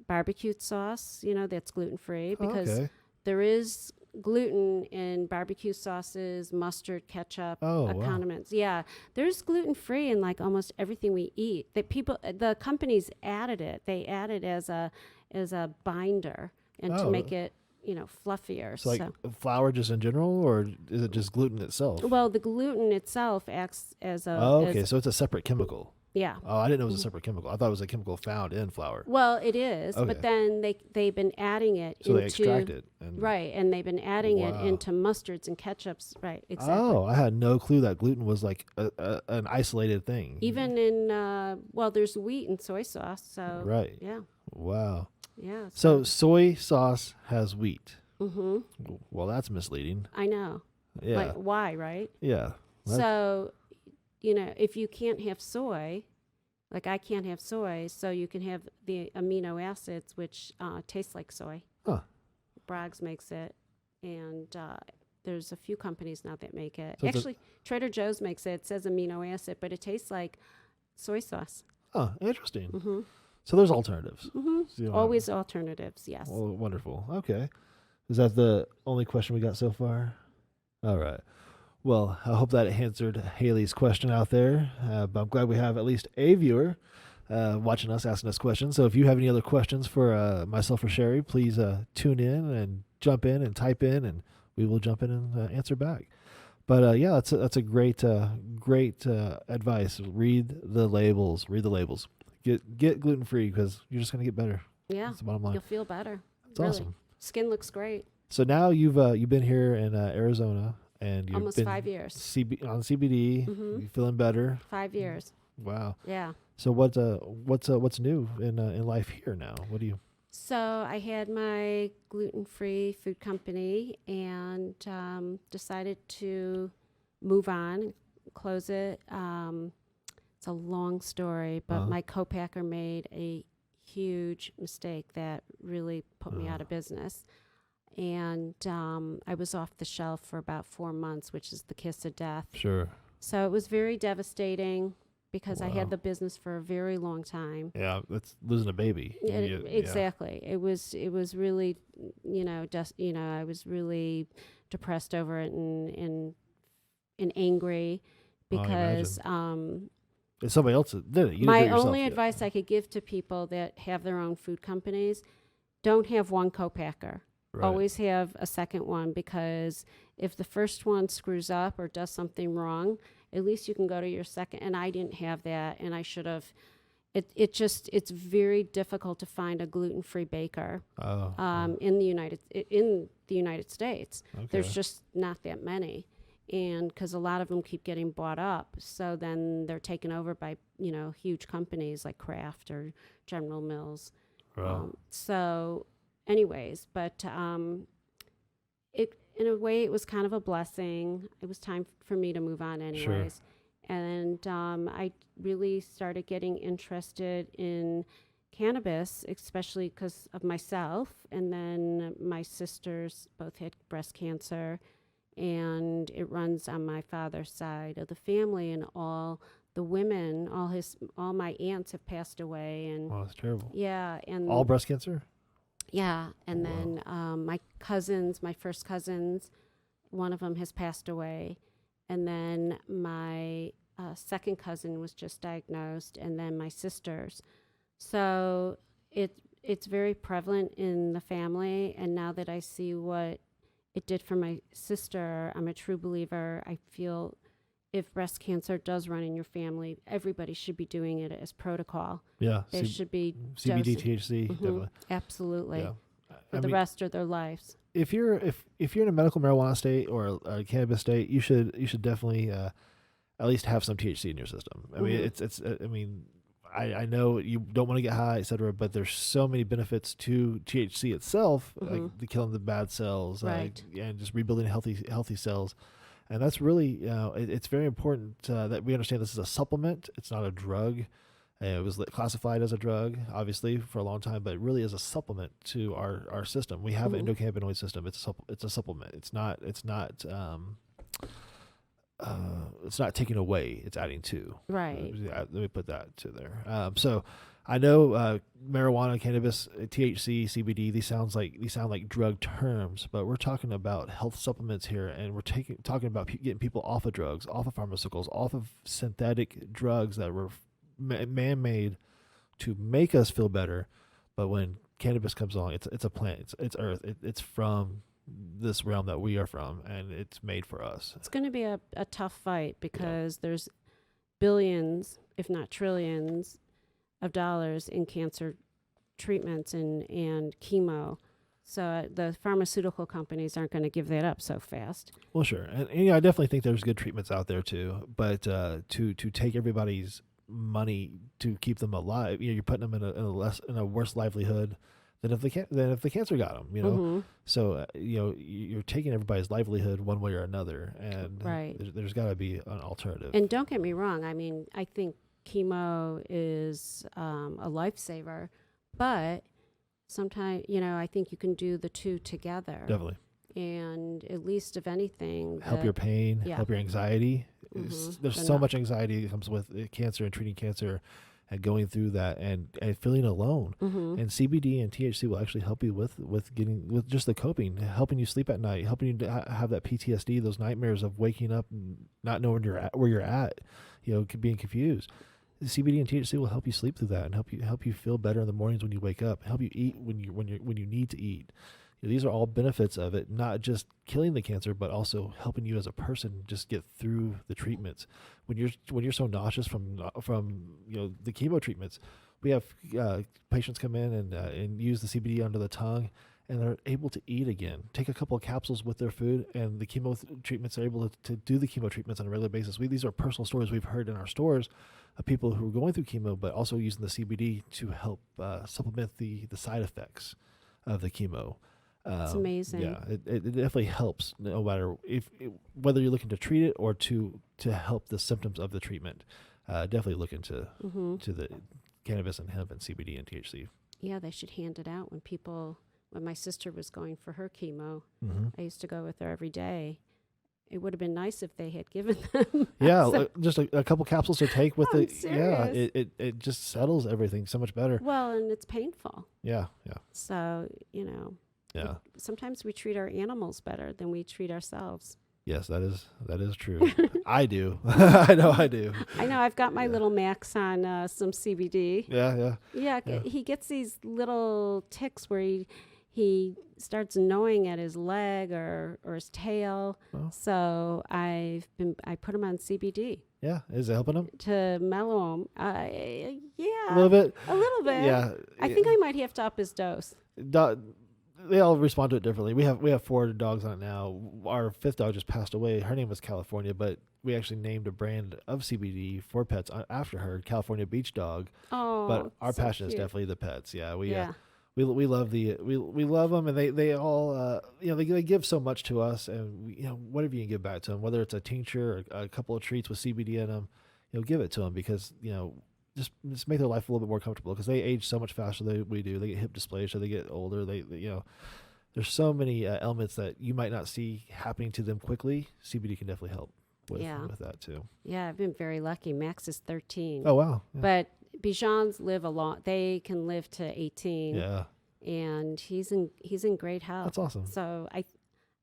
barbecue sauce, that's gluten-free, because Okay. there is gluten in barbecue sauces, mustard, ketchup, Oh, wow. condiments. Yeah, there's gluten-free in like almost everything we eat. The companies added it. They added as a binder and to Oh. make it fluffier. So like flour just in general, or is it just gluten itself? Well, the gluten itself acts as a. Oh, okay. as- So it's a separate chemical. yeah. Oh, I didn't know it was a separate chemical. I thought it was a chemical found in flour. Well, it is, Okay. but then they've been adding it So into they extract it. And right, and they've been adding it Wow. into mustards and ketchups. Right, exactly. Oh, I had no clue that gluten was like an isolated thing. Even in there's wheat and soy sauce. So Right. yeah, Wow. yeah. So soy sauce has wheat. Mm-hmm. Well, that's misleading. I know. Yeah. Like why, right? Yeah. That- So, if you can't have soy, like I can't have soy, so you can have the amino acids, which taste like soy. Huh. Bragg's makes it, and there's a few companies now that make it. So it's a- Actually, Trader Joe's makes it. It says amino acid, but it tastes like soy sauce. Oh, interesting. Mm-hmm. So there's alternatives. Mm-hmm. So you don't Always alternatives, yes. have- well, wonderful. Okay. Is that the only question we got so far? All right. Well, I hope that answered Haley's question out there. But I'm glad we have at least a viewer watching us, asking us questions. So if you have any other questions for myself or Shari, please tune in and jump in and type in, and we will jump in and answer back. But yeah, that's a great advice. Read the labels. Read the labels. Get gluten free, because you're just gonna get better. Yeah, That's the bottom line. you'll feel better. It's really. awesome. Skin looks great. So now you've been here in Arizona, and you've Almost been 5 years. on CBD. Mhm. You feeling better? 5 years. Wow. Yeah. So what's new in life here now? What do you? So I had my gluten-free food company and decided to move on, close it. It's a long story, but Uh-huh. my co-packer made a huge mistake that really put me out of business. And I was off the shelf for about 4 months, which is the kiss of death. Sure. So it was very devastating because I Wow. had the business for a very long time. Yeah, that's losing a baby. Exactly. It was really, I was really depressed over it and angry Oh, I because It's somebody else that did it. You didn't do my it yourself only yet. advice I could give to people that have their own food companies, don't have one co-packer. Right. Always have a second one, because if the first one screws up or does something wrong, at least you can go to your second. And I didn't have that, and I should have. It's very difficult to find a gluten-free baker in the United States. Okay. There's just not that many, and because a lot of them keep getting bought up, so then they're taken over by huge companies like Kraft or General Mills. Wow. So, anyways, but it in a way it was kind of a blessing. It was time for me to move on, anyways. Sure. And I really started getting interested in cannabis, especially because of myself. And then my sisters both had breast cancer, and it runs on my father's side of the family. And all the women, all my aunts have passed away. And Wow, that's terrible. yeah, and All breast cancer? yeah, and Wow. then my cousins, my first cousins, one of them has passed away. And then my second cousin was just diagnosed, and then my sisters. So it's very prevalent in the family. And now that I see what it did for my sister, I'm a true believer. I feel if breast cancer does run in your family, everybody should be doing it as protocol. Yeah. They should be CBD, dosing. THC, definitely. Absolutely. Yeah. For the rest of their lives. If you're in a medical marijuana state or a cannabis state, you should definitely at least have some THC in your system. I mean, it's I mean, I know you don't want to get high, et cetera, but there's so many benefits to THC itself, like the killing the bad cells, Right. and just rebuilding healthy cells. And that's really, it's very important that we understand this is a supplement. It's not a drug. It was classified as a drug, obviously, for a long time, but it really is a supplement to our system. We have an endocannabinoid system. It's a supplement. It's not taking away. It's adding to. Right. Let me put that to there. So I know marijuana, cannabis, THC, CBD. These sound like drug terms, but we're talking about health supplements here, and we're talking about getting people off of drugs, off of pharmaceuticals, off of synthetic drugs that were man-made to make us feel better. But when cannabis comes along, it's a plant. It's earth. It's from this realm that we are from, and it's made for us. It's going to be a tough fight, because there's billions, if not trillions, of dollars in cancer treatments and chemo. So the pharmaceutical companies aren't going to give that up so fast. Well, sure, and I definitely think there's good treatments out there too. But to take everybody's money to keep them alive, you're putting them in a worse livelihood than if the cancer got them. So you're taking everybody's livelihood one way or another, and Right. there's got to be an alternative. And don't get me wrong. I mean, I think chemo is a lifesaver, but sometimes I think you can do the two together. Definitely And at least, if anything, help your pain, help your anxiety. There's so much anxiety that comes with cancer and treating cancer, and going through that and feeling alone. And CBD and THC will actually help you with just the coping, helping you sleep at night, helping you to have that PTSD, those nightmares of waking up and not knowing where you're at, being confused. The CBD and THC will help you sleep through that and help you feel better in the mornings when you wake up, help you eat when you need to eat. These are all benefits of it, not just killing the cancer, but also helping you as a person just get through the treatments. When you're so nauseous from the chemo treatments, we have patients come in and use the CBD under the tongue, and they're able to eat again. Take a couple of capsules with their food, and the chemo treatments are able to do the chemo treatments on a regular basis. These are personal stories we've heard in our stores of people who are going through chemo, but also using the CBD to help supplement the side effects of the chemo. It's amazing. Yeah, it definitely helps, no matter whether you're looking to treat it or to help the symptoms of the treatment. Definitely look into to the cannabis and hemp and CBD and THC. Yeah, they should hand it out when my sister was going for her chemo. I used to go with her every day. It would have been nice if they had given them. Yeah, just a couple capsules to take with it. Serious. Yeah, it just settles everything so much better. Well, and it's painful. Yeah. So, Yeah. sometimes we treat our animals better than we treat ourselves. Yes, that is true. I do. I know I do. I know. I've got my little Max on some CBD. Yeah. Yeah, he gets these little ticks where he starts gnawing at his leg or his tail. Oh. So I put him on CBD Yeah, is it helping them? to mellow him. Yeah, A little bit. A little bit. Yeah, I think I might have to up his dose. They all respond to it differently. We have 4 dogs on it now. Our 5th dog just passed away. Her name was California, but we actually named a brand of CBD for pets after her, California Beach Dog. Oh, But our so passion is cute. definitely the pets. Yeah, we Yeah. we love we love them, and they all they give so much to us, and whatever you can give back to them, whether it's a tincture or a couple of treats with CBD in them, give it to them, because just make their life a little bit more comfortable, because they age so much faster than we do. They get hip dysplasia, they get older. They there's so many elements that you might not see happening to them quickly. CBD can definitely help with that too. Yeah, I've been very lucky. Max is 13. Oh wow! Yeah. But Bijans live a lot. They can live to 18. Yeah, And he's in great health. that's awesome. So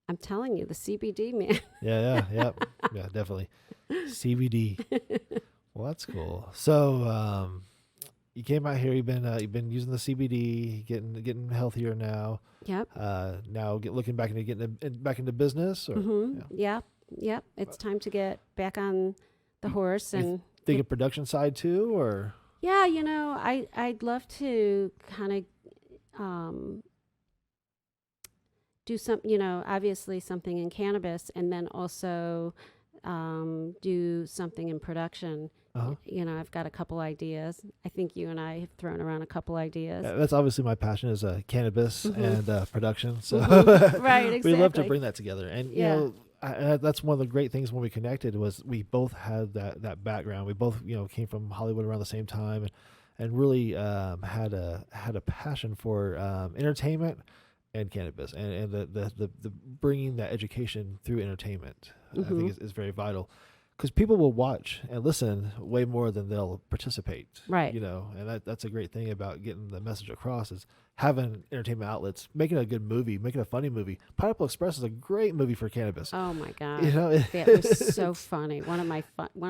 I'm telling you, the CBD, man. Yeah, yeah, definitely. CBD. Well, that's cool. So, you came out here. You've been using the CBD, getting healthier now. Yep. Now looking back into getting back into business. Or Yep. It's time to get back on the horse and thinking production side too, or yeah, I'd love to kind of do some, obviously something in cannabis, and then also do something in production. uh-huh. I've got a couple ideas. I think you and I have thrown around a couple ideas. That's obviously my passion is cannabis and production. So Right, exactly. we love to bring that together, and Yeah. that's one of the great things when we connected was we both had that background. We both came from Hollywood around the same time, and really had a passion for entertainment and cannabis, and the bringing that education through entertainment. I think is very vital, because people will watch and listen way more than they'll participate. Right. And that's a great thing about getting the message across, is having entertainment outlets, making a good movie, making a funny movie. Pineapple Express is a great movie for cannabis. Oh my God. That was so funny. One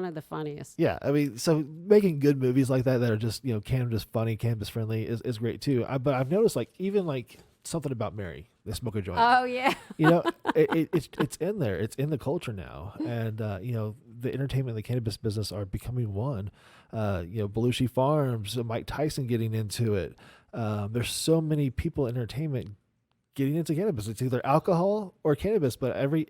of the funniest. Yeah, I mean, so making good movies like that are just cannabis funny, cannabis friendly is great too. But I've noticed even something about Mary, the smoker joint. Oh yeah. It's in there. It's in the culture now, and the entertainment and the cannabis business are becoming one. Belushi Farms, Mike Tyson getting into it. There's so many people in entertainment getting into cannabis. It's either alcohol or cannabis, but every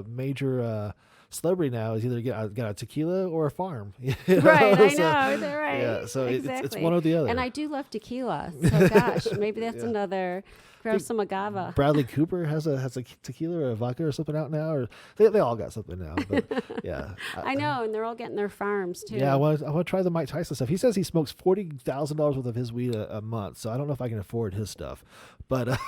major celebrity now is either got a tequila or a farm. Right, I know. They're right. Yeah, so exactly. it's one or the other. And I do love tequila. So gosh, maybe that's another. Grab some agave. Bradley Cooper has a tequila or a vodka or something out now, or they all got something now. But yeah, I know, and they're all getting their farms too. Yeah, I want to try the Mike Tyson stuff. He says he smokes $40,000 worth of his weed a month, so I don't know if I can afford his stuff. But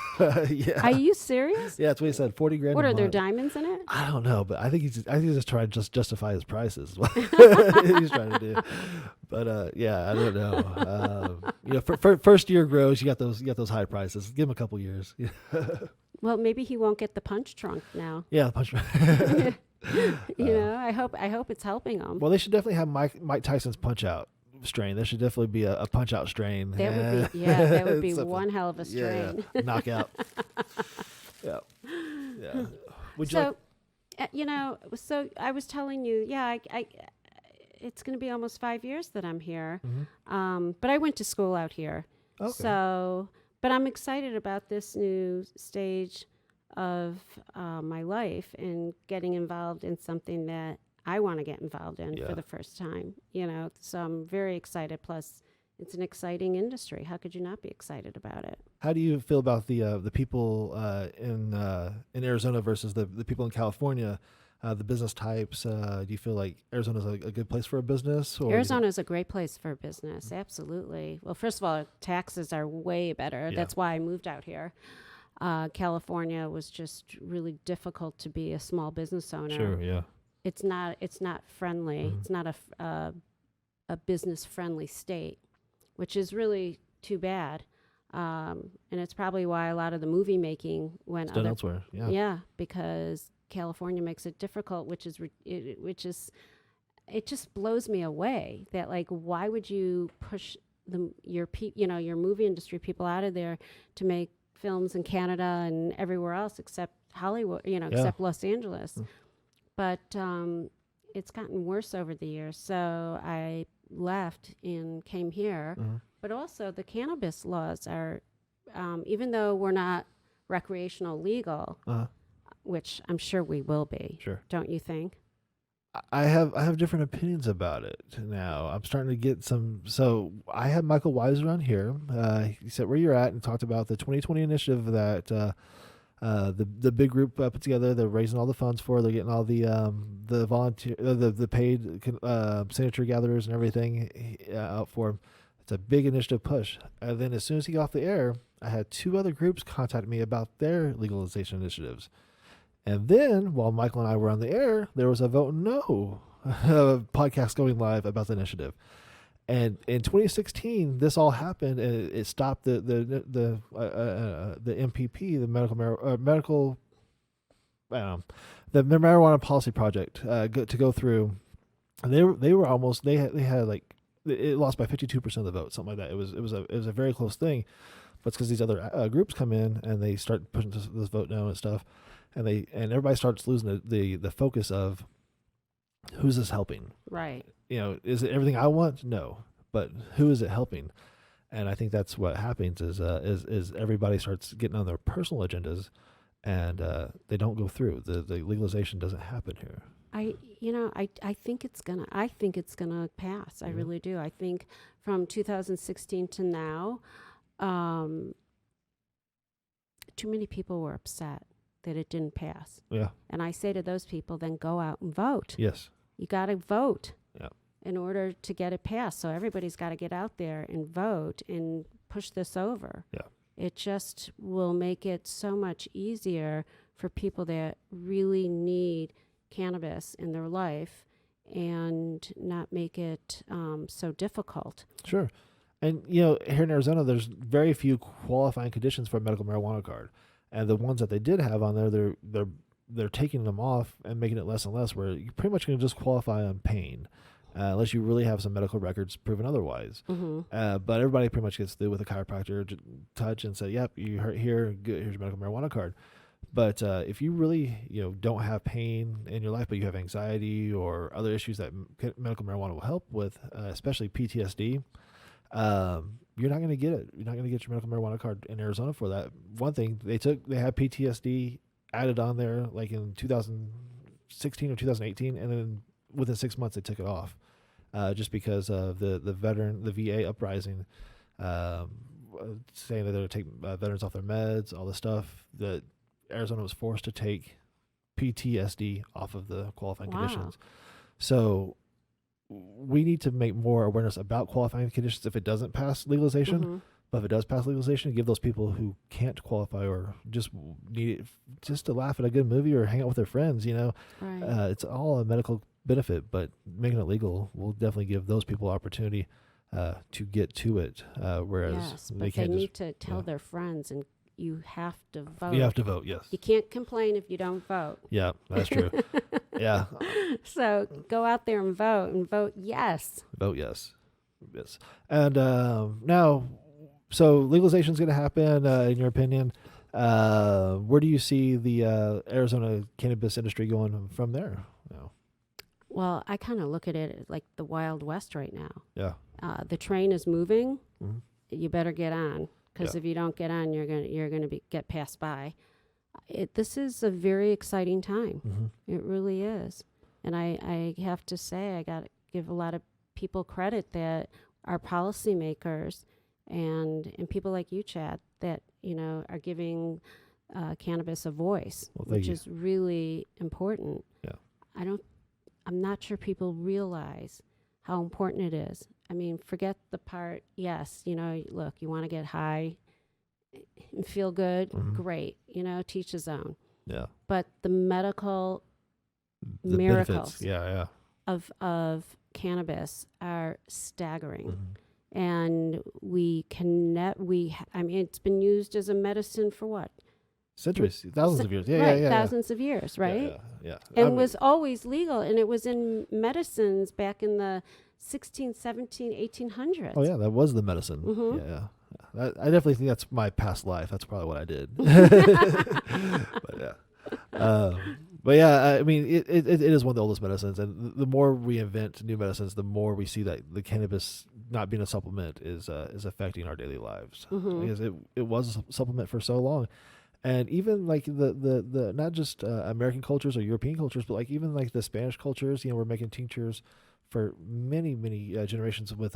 yeah, Are you serious? yeah, that's what he said. 40 grand. What a are there month. diamonds in it? I don't know, but I think he's just trying to justify his prices. He's trying to do. But yeah, I don't know. For first year grows, you got those high prices. Give him a couple years. Well, maybe he won't get the punch drunk now. Yeah, punch. I hope it's helping him. Well, they should definitely have Mike Tyson's Punch Out strain. There should definitely be a Punch Out strain. That would be one hell of a strain. Yeah. Knockout. Yeah. Would you so I was telling you, I it's going to be almost 5 years that I'm here. Mm-hmm. But I went to school out here. Okay. So, but I'm excited about this new stage of my life and getting involved in something that I want to get involved in for the first time. So I'm very excited. Plus, it's an exciting industry. How could you not be excited about it? How do you feel about the people in Arizona versus the people in California? The business types. Do you feel like Arizona is a good place for a business? Arizona is a great place for a business. Absolutely. Well, first of all, taxes are way better. Yeah. That's why I moved out here. California was just really difficult to be a small business owner. Sure. Yeah. It's not friendly. Mm-hmm. It's not a business friendly state, which is really too bad. And it's probably why a lot of the movie making went done elsewhere. Yeah. Yeah, because California makes it difficult, which is it just blows me away that why would you push your movie industry people out of there to make films in Canada and everywhere else except Hollywood, Yeah. except Los Angeles. Mm. But it's gotten worse over the years. So I left and came here. Mhm. But also the cannabis laws are, even though we're not recreational legal, Uh-huh. which I'm sure we will be, Sure. don't you think? I have different opinions about it now. I'm starting to get some. So I had Michael Weiser on here. He said where you're at and talked about the 2020 initiative that the big group put together. They're raising all the funds for. They're getting all the volunteer, the paid signature gatherers and everything out for him. It's a big initiative push. And then as soon as he got off the air, I had 2 other groups contact me about their legalization initiatives. And then, while Michael and I were on the air, there was a vote no podcast going live about the initiative. And in 2016, this all happened, and it stopped the MPP, the the marijuana policy project to go through. And they were almost they had like it lost by 52% of the vote, something like that. It was a very close thing, but it's because these other groups come in and they start pushing this vote down and stuff. And everybody starts losing the focus of who's this helping? Right. Is it everything I want? No, but who is it helping? And I think that's what happens is everybody starts getting on their personal agendas, and they don't go through. The legalization doesn't happen here. I think it's gonna pass. I Mhm. really do. I think from 2016 to now, too many people were upset that it didn't pass. Yeah. And I say to those people, then go out and vote. Yes. You got to vote Yeah. in order to get it passed. So everybody's got to get out there and vote and push this over. Yeah. It just will make it so much easier for people that really need cannabis in their life and not make it so difficult. Sure. And here in Arizona, there's very few qualifying conditions for a medical marijuana card. And the ones that they did have on there, they're taking them off and making it less and less, where you're pretty much going to just qualify on pain, unless you really have some medical records proven otherwise. Mm-hmm. But everybody pretty much gets through with a chiropractor touch and say, yep, you hurt here, good, here's your medical marijuana card. But if you really don't have pain in your life, but you have anxiety or other issues that medical marijuana will help with, especially PTSD, you're not going to get it. You're not going to get your medical marijuana card in Arizona for that. One thing, they had PTSD added on there like in 2016 or 2018, and then within 6 months they took it off, just because of the VA uprising, saying that they're going to take veterans off their meds, all this stuff. That Arizona was forced to take PTSD off of the qualifying conditions. So we need to make more awareness about qualifying conditions if it doesn't pass legalization. Mm-hmm. But if it does pass legalization, give those people who can't qualify or just need it just to laugh at a good movie or hang out with their friends, Right. It's all a medical benefit, but making it legal will definitely give those people opportunity to get to it. Whereas yes, they but can't they just, need to tell their friends, and you have to vote. you have to vote. Yes. You can't complain if you don't vote. Yeah, that's true. Yeah. So go out there and vote yes. Vote yes. Yes. And now, so legalization is going to happen, in your opinion. Where do you see the Arizona cannabis industry going from there? Well, I kind of look at it like the Wild West right now. Yeah. The train is moving. Mhm. You better get on, because Yeah. if you don't get on, you're gonna get passed by. This is a very exciting time. Mm-hmm. It really is. And I have to say, I got to give a lot of people credit that our policymakers and people like you, Chad, that, are giving cannabis a voice, Well, thank which you. is really important. Yeah. I'm not sure people realize how important it is. I mean, forget the part, yes, look, you want to get high and feel good, Mhm. great, teach his own. Yeah. But the medical The miracles benefits. Yeah. of cannabis are staggering. Mhm. And it's been used as a medicine for what? Centuries, thousands of years. Yeah, right, yeah. thousands of years, right? Yeah. And was always legal, and it was in medicines back in the 16, 17, 1800s. Oh yeah, that was the medicine. Mhm. Yeah. I definitely think that's my past life. That's probably what I did. But yeah, I mean, it is one of the oldest medicines, and the more we invent new medicines, the more we see that the cannabis not being a supplement is affecting our daily lives, because it was a supplement for so long. And even like the not just American cultures or European cultures, but like even like the Spanish cultures, we're making tinctures for many generations with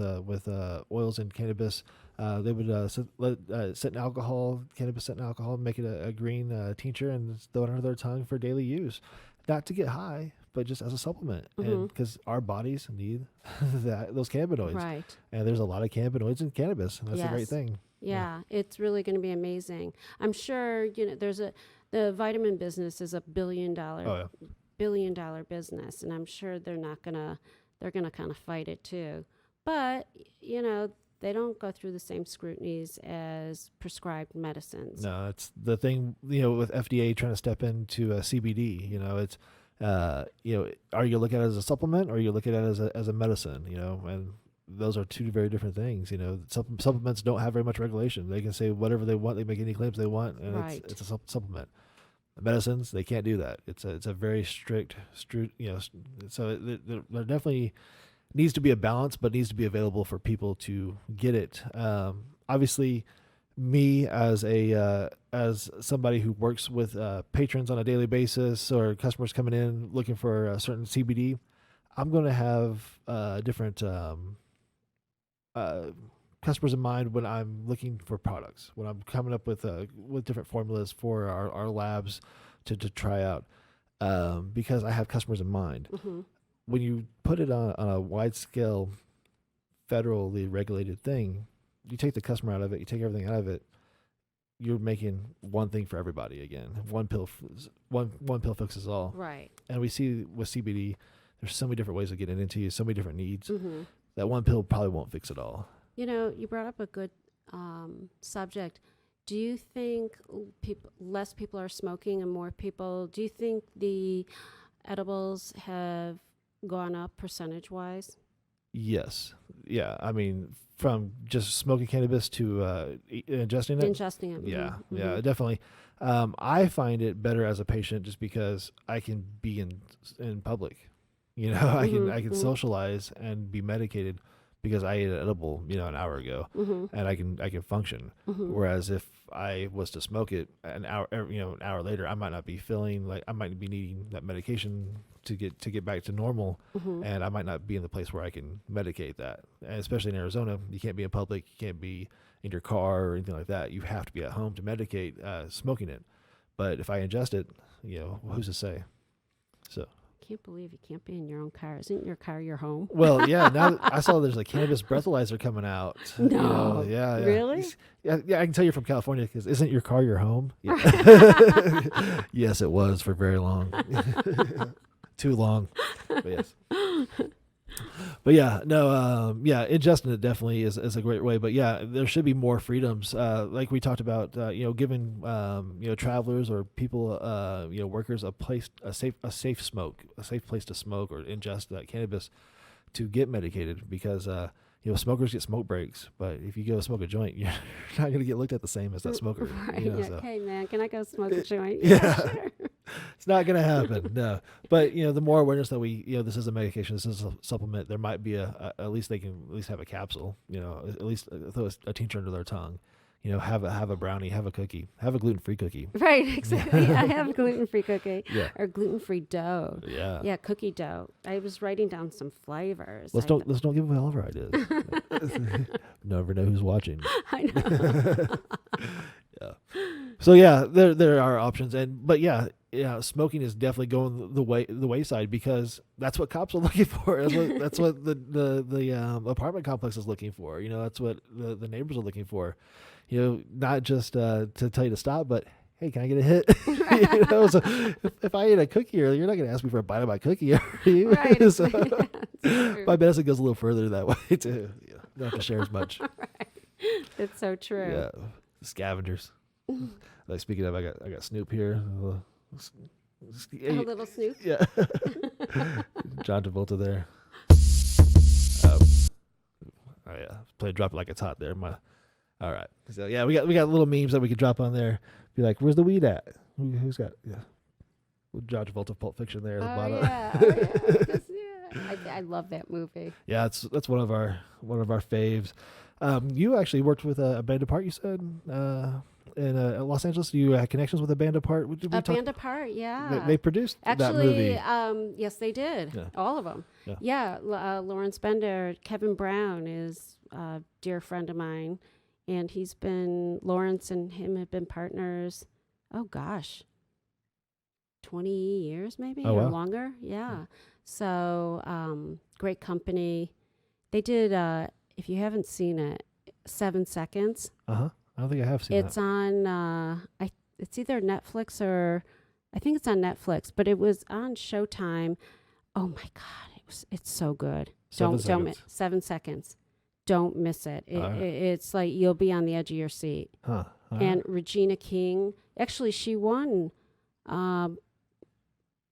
oils and cannabis. They would set in alcohol, cannabis set in alcohol, make it a green tincture and throw it under their tongue for daily use, not to get high, but just as a supplement, and because our bodies need those cannabinoids, Right. and there's a lot of cannabinoids in cannabis, and that's a great Yes. thing. Yeah, it's really going to be amazing. I'm sure the vitamin business is a billion dollar business, and I'm sure they're gonna kind of fight it too. But they don't go through the same scrutinies as prescribed medicines. No, it's the thing, with FDA trying to step into CBD, it's, are you looking at it as a supplement, or are you looking at it as a medicine, and those are two very different things. Supplements don't have very much regulation. They can say whatever they want. They make any claims they want, and Right. it's a supplement. Medicines, they can't do that. It's a very strict, so there definitely needs to be a balance, but needs to be available for people to get it. Obviously, me as somebody who works with patrons on a daily basis, or customers coming in looking for a certain CBD, I'm going to have different customers in mind when I'm looking for products, when I'm coming up with different formulas for our labs to try out, because I have customers in mind. When you put it on a wide scale, federally regulated thing, you take the customer out of it, you take everything out of it, you're making one thing for everybody again. One pill fixes all. Right. And we see with CBD, there's so many different ways of getting into you, so many different needs. That one pill probably won't fix it all. You brought up a good subject. Do you think less people are smoking and more people? Do you think the edibles have gone up percentage-wise? Yes. Yeah. I mean, from just smoking cannabis to ingesting it. Ingesting it. Yeah. Yeah, definitely. I find it better as a patient just because I can be in public. I can socialize and be medicated because I ate an edible, an hour ago, and I can function. Whereas if I was to smoke it an hour later, I might not be feeling like I might be needing that medication to get back to normal, and I might not be in the place where I can medicate that. And especially in Arizona, you can't be in public, you can't be in your car or anything like that. You have to be at home to medicate smoking it. But if I ingest it, who's to say? So. Can't believe you can't be in your own car. Isn't your car your home? Well, yeah. Now I saw there's a cannabis breathalyzer coming out. No, yeah. Really? Yeah, I can tell you're from California because isn't your car your home? Yeah. Yes, it was for very long. Too long. But yes. But yeah, no, ingesting it definitely is a great way. But yeah, there should be more freedoms, like we talked about. Giving travelers or people, workers a safe place to smoke or ingest that cannabis to get medicated, because smokers get smoke breaks, but if you go smoke a joint, you're not going to get looked at the same as that smoker. Right. Hey man, can I go smoke a joint? Yeah. Sure. It's not going to happen. No. But the more awareness that we, this is a medication, this is a supplement, there might be at least they can at least have a capsule, at least throw a tincture under their tongue, have a brownie, have a cookie, have a gluten-free cookie. Right, exactly. I have a gluten-free cookie. Yeah. Or gluten-free dough. Yeah. Yeah, cookie dough. I was writing down some flavors. Let's don't give away all of our ideas. Never know who's watching. I know. Yeah. So yeah, there are options, but smoking is definitely going the wayside, because that's what cops are looking for. That's what the apartment complex is looking for. That's what the neighbors are looking for. Not just to tell you to stop, but hey, can I get a hit? So if I ate a cookie earlier, you're not going to ask me for a bite of my cookie, are you? Right. So my medicine goes a little further that way too. Don't have to share as much. Right. It's so true. Yeah, scavengers. Like, speaking of, I got Snoop here. A little Snoop. Yeah. John Travolta there. Oh yeah, play Drop It Like It's Hot there. All right. So yeah, we got little memes that we could drop on there. Be like, where's the weed at? Who's got John Travolta Pulp Fiction there at the bottom. I love that movie. Yeah, that's one of our faves. You actually worked with a band apart. You said in Los Angeles. You had connections with a band apart. Band apart, yeah. They produced that movie. Yes, they did. Yeah. All of them. Yeah. Lawrence Bender, Kevin Brown is a dear friend of mine, and Lawrence and him have been partners. Oh gosh, 20 years maybe or longer. Yeah. So great company. They did. If you haven't seen it, 7 Seconds. I don't think I have seen it. It's on. It's either Netflix or I think it's on Netflix, but it was on Showtime. Oh my God, it's so good. 7 Seconds. Don't miss it. It's like you'll be on the edge of your seat. Huh. And Regina King, actually, she won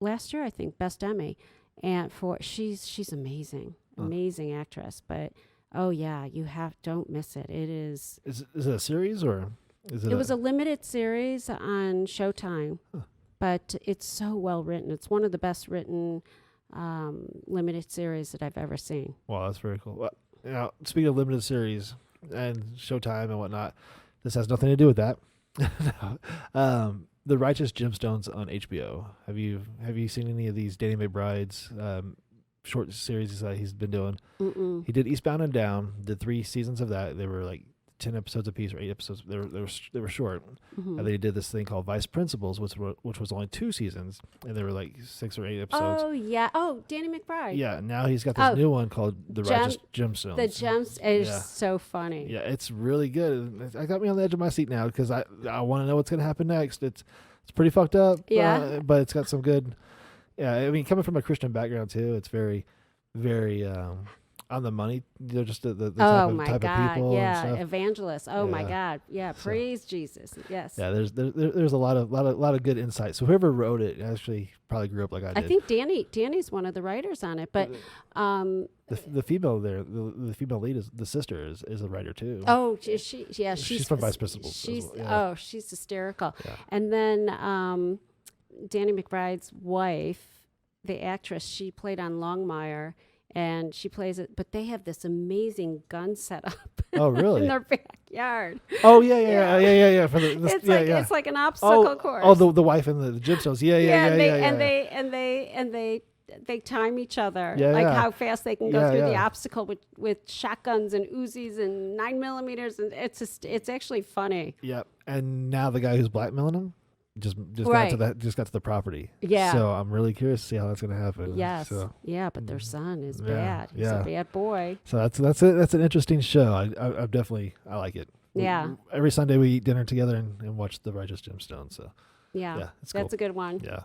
last year, I think, Best Emmy, and she's amazing, amazing actress. But oh yeah, don't miss it. It is. Is it a series or is it? It was a limited series on Showtime, but it's so well written. It's one of the best written limited series that I've ever seen. Wow, that's very cool. Well, now, speaking of limited series and Showtime and whatnot, this has nothing to do with that. The Righteous Gemstones on HBO. Have you seen any of these Danny McBride's short series that he's been doing? Mm-mm. He did Eastbound and Down. Did 3 seasons of that. They were like 10 episodes apiece or 8 episodes. They were short. Mm-hmm. And they did this thing called Vice Principals, which was only 2 seasons, and they were like 6 or 8 episodes. Oh yeah. Oh, Danny McBride. Yeah. Now he's got this new one called The Righteous Gemstones. The Gems is so funny. Yeah, it's really good. It got me on the edge of my seat now because I want to know what's going to happen next. It's pretty fucked up. Yeah. But it's got some good. Yeah, I mean, coming from a Christian background too, it's very, very on the money. Just the type of people. Yeah, and stuff. evangelists. Oh my God. Yeah, praise Jesus. Yes. Yeah, there's a lot of good insight. So whoever wrote it actually probably grew up like I did. I think Danny's one of the writers on it, but the female there, the female lead is the sister is a writer too. Oh, she's from Vice Principals. She's hysterical. Yeah. And then Danny McBride's wife, the actress, she played on Longmire. And she plays it, but they have this amazing gun setup. Oh, really? In their backyard. Oh, yeah. For it's like an obstacle course. Oh, the wife and the gemstones. Yeah. And they time each other, how fast they can go through the obstacle with shotguns and Uzis and 9mm, and it's actually funny. Yep. And now the guy who's blackmailing him just got to the property. Yeah. So I'm really curious to see how that's going to happen. Yes. So, yeah, but their son is bad. He's a bad boy. So that's an interesting show. I definitely like it. Yeah. Every Sunday we eat dinner together and watch The Righteous Gemstones. So yeah, it's cool. That's a good one. Yeah.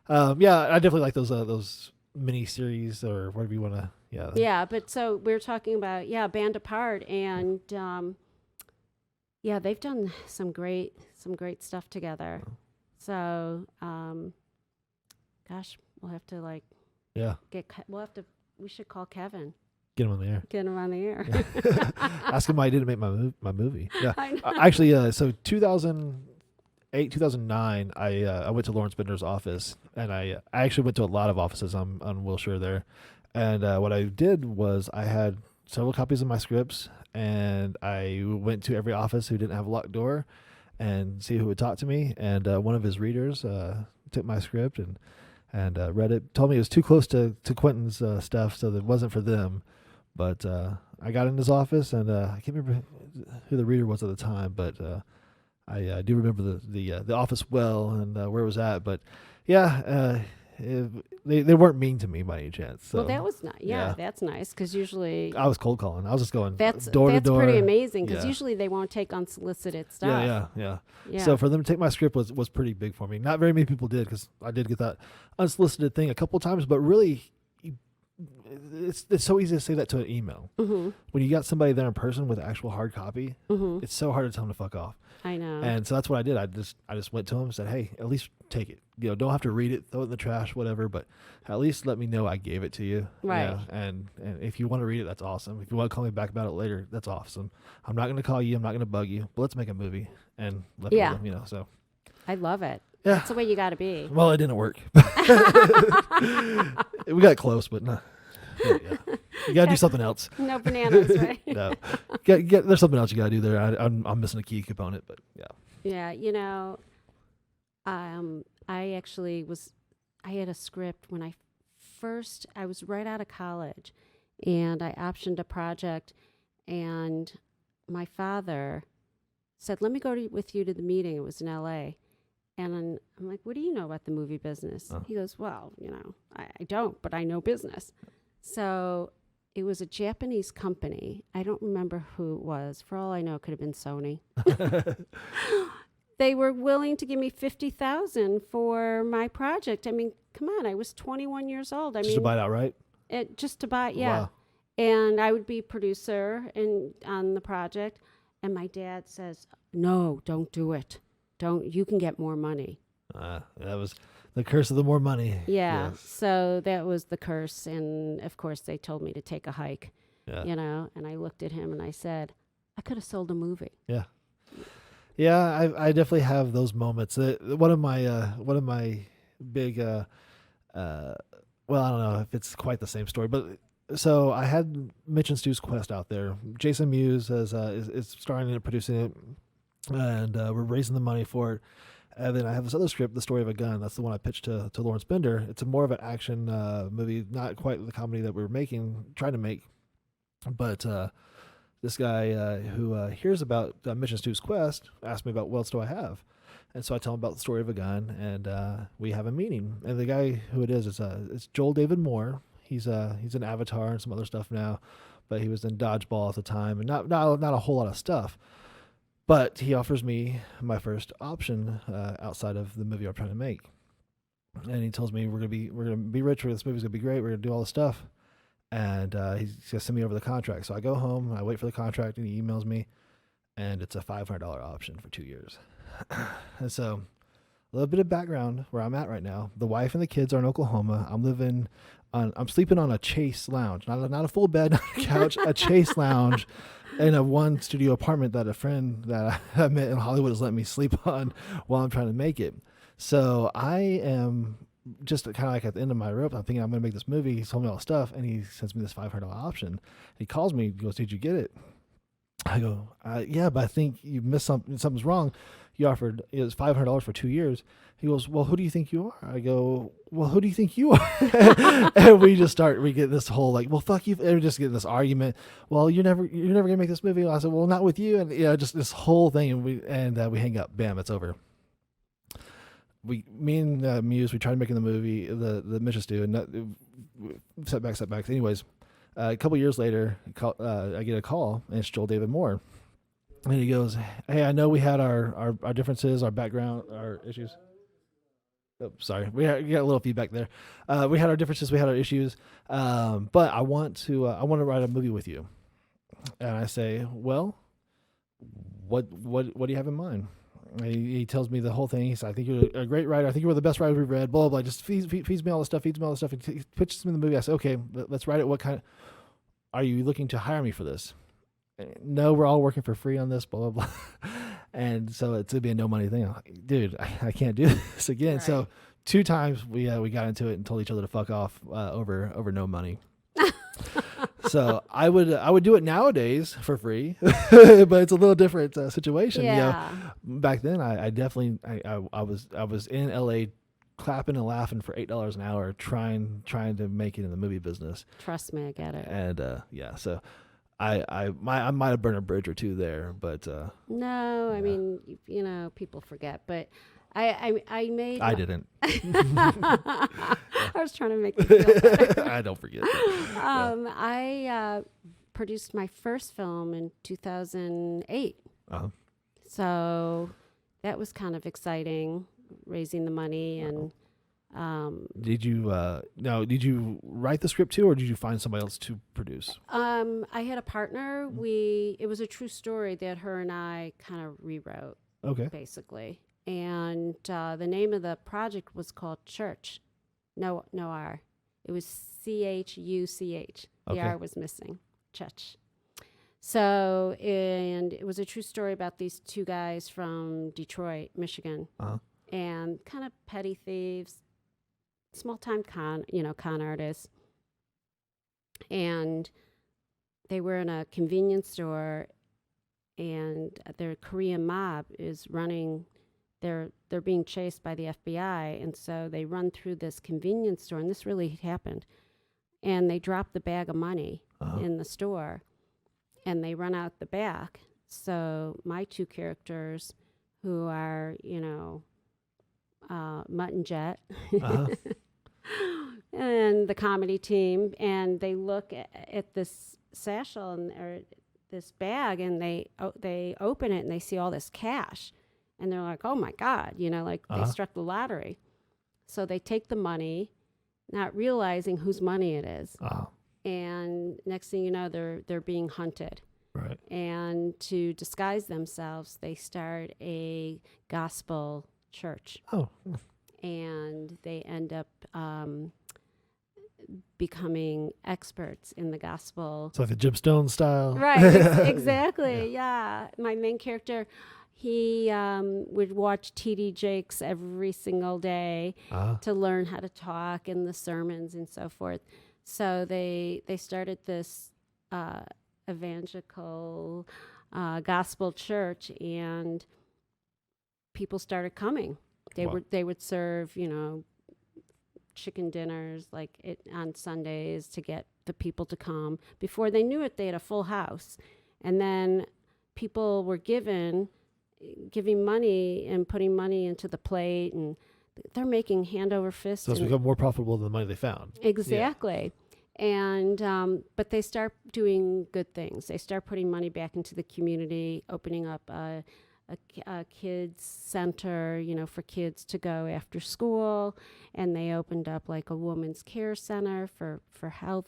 I definitely like those mini series or whatever you want to. Yeah. Yeah, but so we're talking about Band Apart, and they've done some great stuff together. So, gosh, we'll have to we should call Kevin. Get him on the air. Get him on the air. Yeah. Ask him why he didn't make my movie. Yeah. I know. Actually, so 2008, 2009, I went to Lawrence Bender's office, and I actually went to a lot of offices on Wilshire there. And what I did was I had several copies of my scripts, and I went to every office who didn't have a locked door and see who would talk to me. And one of his readers took my script and read it, told me it was too close to Quentin's stuff, so that it wasn't for them. But I got in his office, and I can't remember who the reader was at the time, but I do remember the office well and where it was at. But they weren't mean to me by any chance. So, well, that was nice. Yeah, that's nice, because usually I was cold calling. I was just going door to door. That's pretty amazing, because usually they won't take unsolicited stuff. Yeah. So for them to take my script was pretty big for me. Not very many people did, because I did get that unsolicited thing a couple times, but really it's so easy to say that to an email. Mm-hmm. When you got somebody there in person with actual hard copy, Mm-hmm. it's so hard to tell them to fuck off. I know. And so that's what I did. I just went to him and said, hey, at least take it. Don't have to read it, throw it in the trash, whatever, but at least let me know I gave it to you. Right. And if you want to read it, that's awesome. If you want to call me back about it later, that's awesome. I'm not going to call you. I'm not going to bug you, but let's make a movie and let Yeah. people, so. I love it. Yeah. That's the way you got to be. Well, it didn't work. We got close, but no. Yeah. You got to do something else. No bananas, right? No. There's something else you got to do there. I'm missing a key component, but yeah. Yeah, I actually I had a script when I was right out of college, and I optioned a project, and my father said, let me go with you to the meeting. It was in LA. And I'm like, what do you know about the movie business? Oh. He goes, well, I don't, but I know business. So it was a Japanese company. I don't remember who it was. For all I know, it could have been Sony. They were willing to give me $50,000 for my project. I mean, come on, I was 21 years old. Just to buy it outright? Just to buy, yeah. Wow. And I would be producer on the project. And my dad says, no, don't do it. You can get more money. That was the curse of the more money. Yeah. Yes. So that was the curse. And of course, they told me to take a hike, Yeah. and I looked at him and I said, I could have sold a movie. Yeah. Yeah, I definitely have those moments. One of my big, well, I don't know if it's quite the same story, but so I had Mitch and Stu's Quest out there. Jason Mewes is starring in it, producing it, and we're raising the money for it. And then I have this other script, The Story of a Gun. That's the one I pitched to Lawrence Bender. It's more of an action movie, not quite the comedy that we were trying to make, but this guy who hears about Mitch and Stu's Quest asked me about what else do I have, and so I tell him about The Story of a Gun, and we have a meeting. And the guy who it is it's Joel David Moore. He's an Avatar and some other stuff now, but he was in Dodgeball at the time, and not a whole lot of stuff. But he offers me my first option outside of the movie I'm trying to make, and he tells me we're gonna be rich. This movie's gonna be great. We're gonna do all this stuff, and he's gonna send me over the contract. So I go home, I wait for the contract, and he emails me, and it's a $500 option for 2 years. And so a little bit of background where I'm at right now. The wife and the kids are in Oklahoma. I'm sleeping on a Chase lounge, not a full bed, not a couch, a Chase lounge in a one studio apartment that a friend that I met in Hollywood has let me sleep on while I'm trying to make it. So I am just kind of like at the end of my rope. I'm thinking I'm going to make this movie. He's told me all the stuff, and he sends me this $500 option. He calls me, he goes, did you get it? I go, yeah, but I think you missed something. Something's wrong. You offered, it was $500 for 2 years. He goes, well, who do you think you are? I go, well, who do you think you are? And we get this whole like, well, fuck you. And we just get this argument. Well, you're never gonna make this movie. I said, well, not with you. And just this whole thing. And we hang up. Bam, it's over. Me and Muse, we tried making the movie, the Mission Stew, and setbacks. Anyways, a couple years later, I get a call, and it's Joel David Moore. And he goes, hey, I know we had our differences, our background, our issues. Oh, sorry. We got a little feedback there. We had our differences, we had our issues, but I want to write a movie with you. And I say, well, what do you have in mind? And he tells me the whole thing. He said, I think you're a great writer. I think you were the best writer we've read, blah, blah, blah. Just feeds me all the stuff, He pitches me the movie. I said, okay, let's write it. What kind are you looking to hire me for this? No, we're all working for free on this, blah, blah, blah. And so it's going to be a no money thing. I'm like, dude, I can't do this again. Right. So 2 times we got into it and told each other to fuck off over no money. So I would do it nowadays for free, but it's a little different situation. Yeah. Back then I definitely I was in LA clapping and laughing for $8 an hour trying to make it in the movie business. Trust me, I get it. And so I might have burned a bridge or two there, but no, I mean, people forget, but I made. I didn't. I was trying to make you feel better. I don't forget. I produced my first film in 2008. Uh-huh. So that was kind of exciting, raising the money, and Did you did you write the script too, or did you find somebody else to produce? I had a partner. It was a true story that her and I kind of rewrote, Okay. basically. And the name of the project was called Church. No R. It was CHUCH. The Okay. R was missing. Church. So, and it was a true story about these two guys from Detroit, Michigan, Uh-huh. and kind of petty thieves, small-time con artists. And they were in a convenience store, and their Korean mob is running. They're being chased by the FBI, and so they run through this convenience store, and this really happened. And they drop the bag of money Uh-huh. in the store, and they run out the back. So my two characters, who are Mutt and Jet, Uh-huh. and the comedy team, and they look at this satchel or this bag, and they open it, and they see all this cash, and they're like, "Oh my God!" Like Uh-huh. they struck the lottery. So they take the money, not realizing whose money it is, Uh-huh. and next thing you know, they're being hunted. Right. And to disguise themselves, they start a gospel church. Oh. And they end up becoming experts in the gospel. It's like the Jim Stone style. Right, exactly, yeah. My main character, he would watch T.D. Jakes every single day Uh-huh. to learn how to talk and the sermons and so forth. So they started this evangelical gospel church, and people started coming. They would serve, chicken dinners on Sundays to get the people to come. Before they knew it, they had a full house, and then people were giving money and putting money into the plate, and they're making hand over fist. So it's become more profitable than the money they found. Exactly. And but they start doing good things. They start putting money back into the community, opening up a kids center, for kids to go after school, and they opened up like a women's care center for health.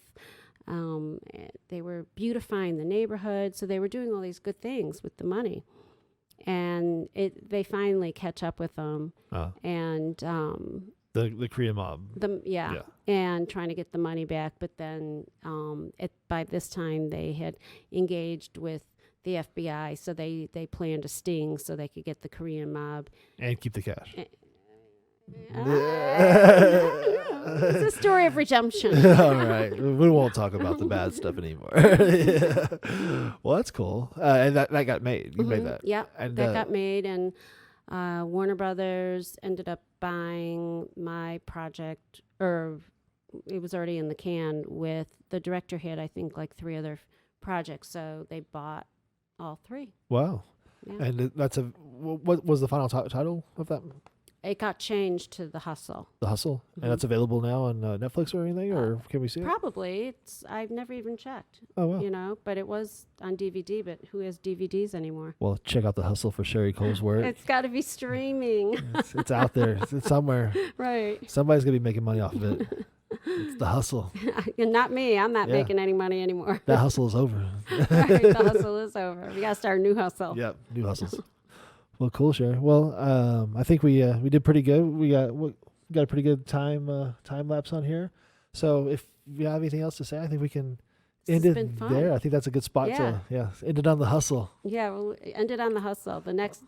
They were beautifying the neighborhood, so they were doing all these good things with the money, and they finally catch up with them, and the Korean mob. And trying to get the money back, but then by this time they had engaged with the FBI, so they planned a sting so they could get the Korean mob And keep the cash. It's a story of redemption. All right. We won't talk about the bad stuff anymore. Yeah. Well, that's cool. And that got made. You made that. Yeah, And, that got made, and Warner Brothers ended up buying my project, or it was already in the can. With the director had, I think, like 3 other projects, so they bought all 3. Wow. Yeah. And that's what was the final title of that? It got changed to The Hustle. The Hustle. Mhm. And that's available now on Netflix or anything, or can we see it? Probably. I've never even checked. Oh, wow. But it was on DVD. But who has DVDs anymore? Well, check out The Hustle for Shari Cole's work. It's got to be streaming. It's out there. It's somewhere. Right. Somebody's going to be making money off of it. It's The Hustle. And not me. I'm not Yeah. making any money anymore. That hustle is over. Right, the hustle is over. We got to start a new hustle. Yep, new hustles. Well, cool, Shari. Well, I think we did pretty good. We got a pretty good time lapse on here. So if you have anything else to say, I think we can end It's been it fun. there. I think that's a good spot to end it on The Hustle. Yeah, we'll end it on the hustle. The next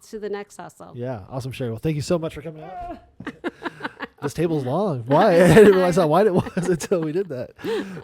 hustle. Yeah, awesome, Shari. Well, thank you so much for coming out. This table's long. Why? I didn't realize how wide it was until we did that.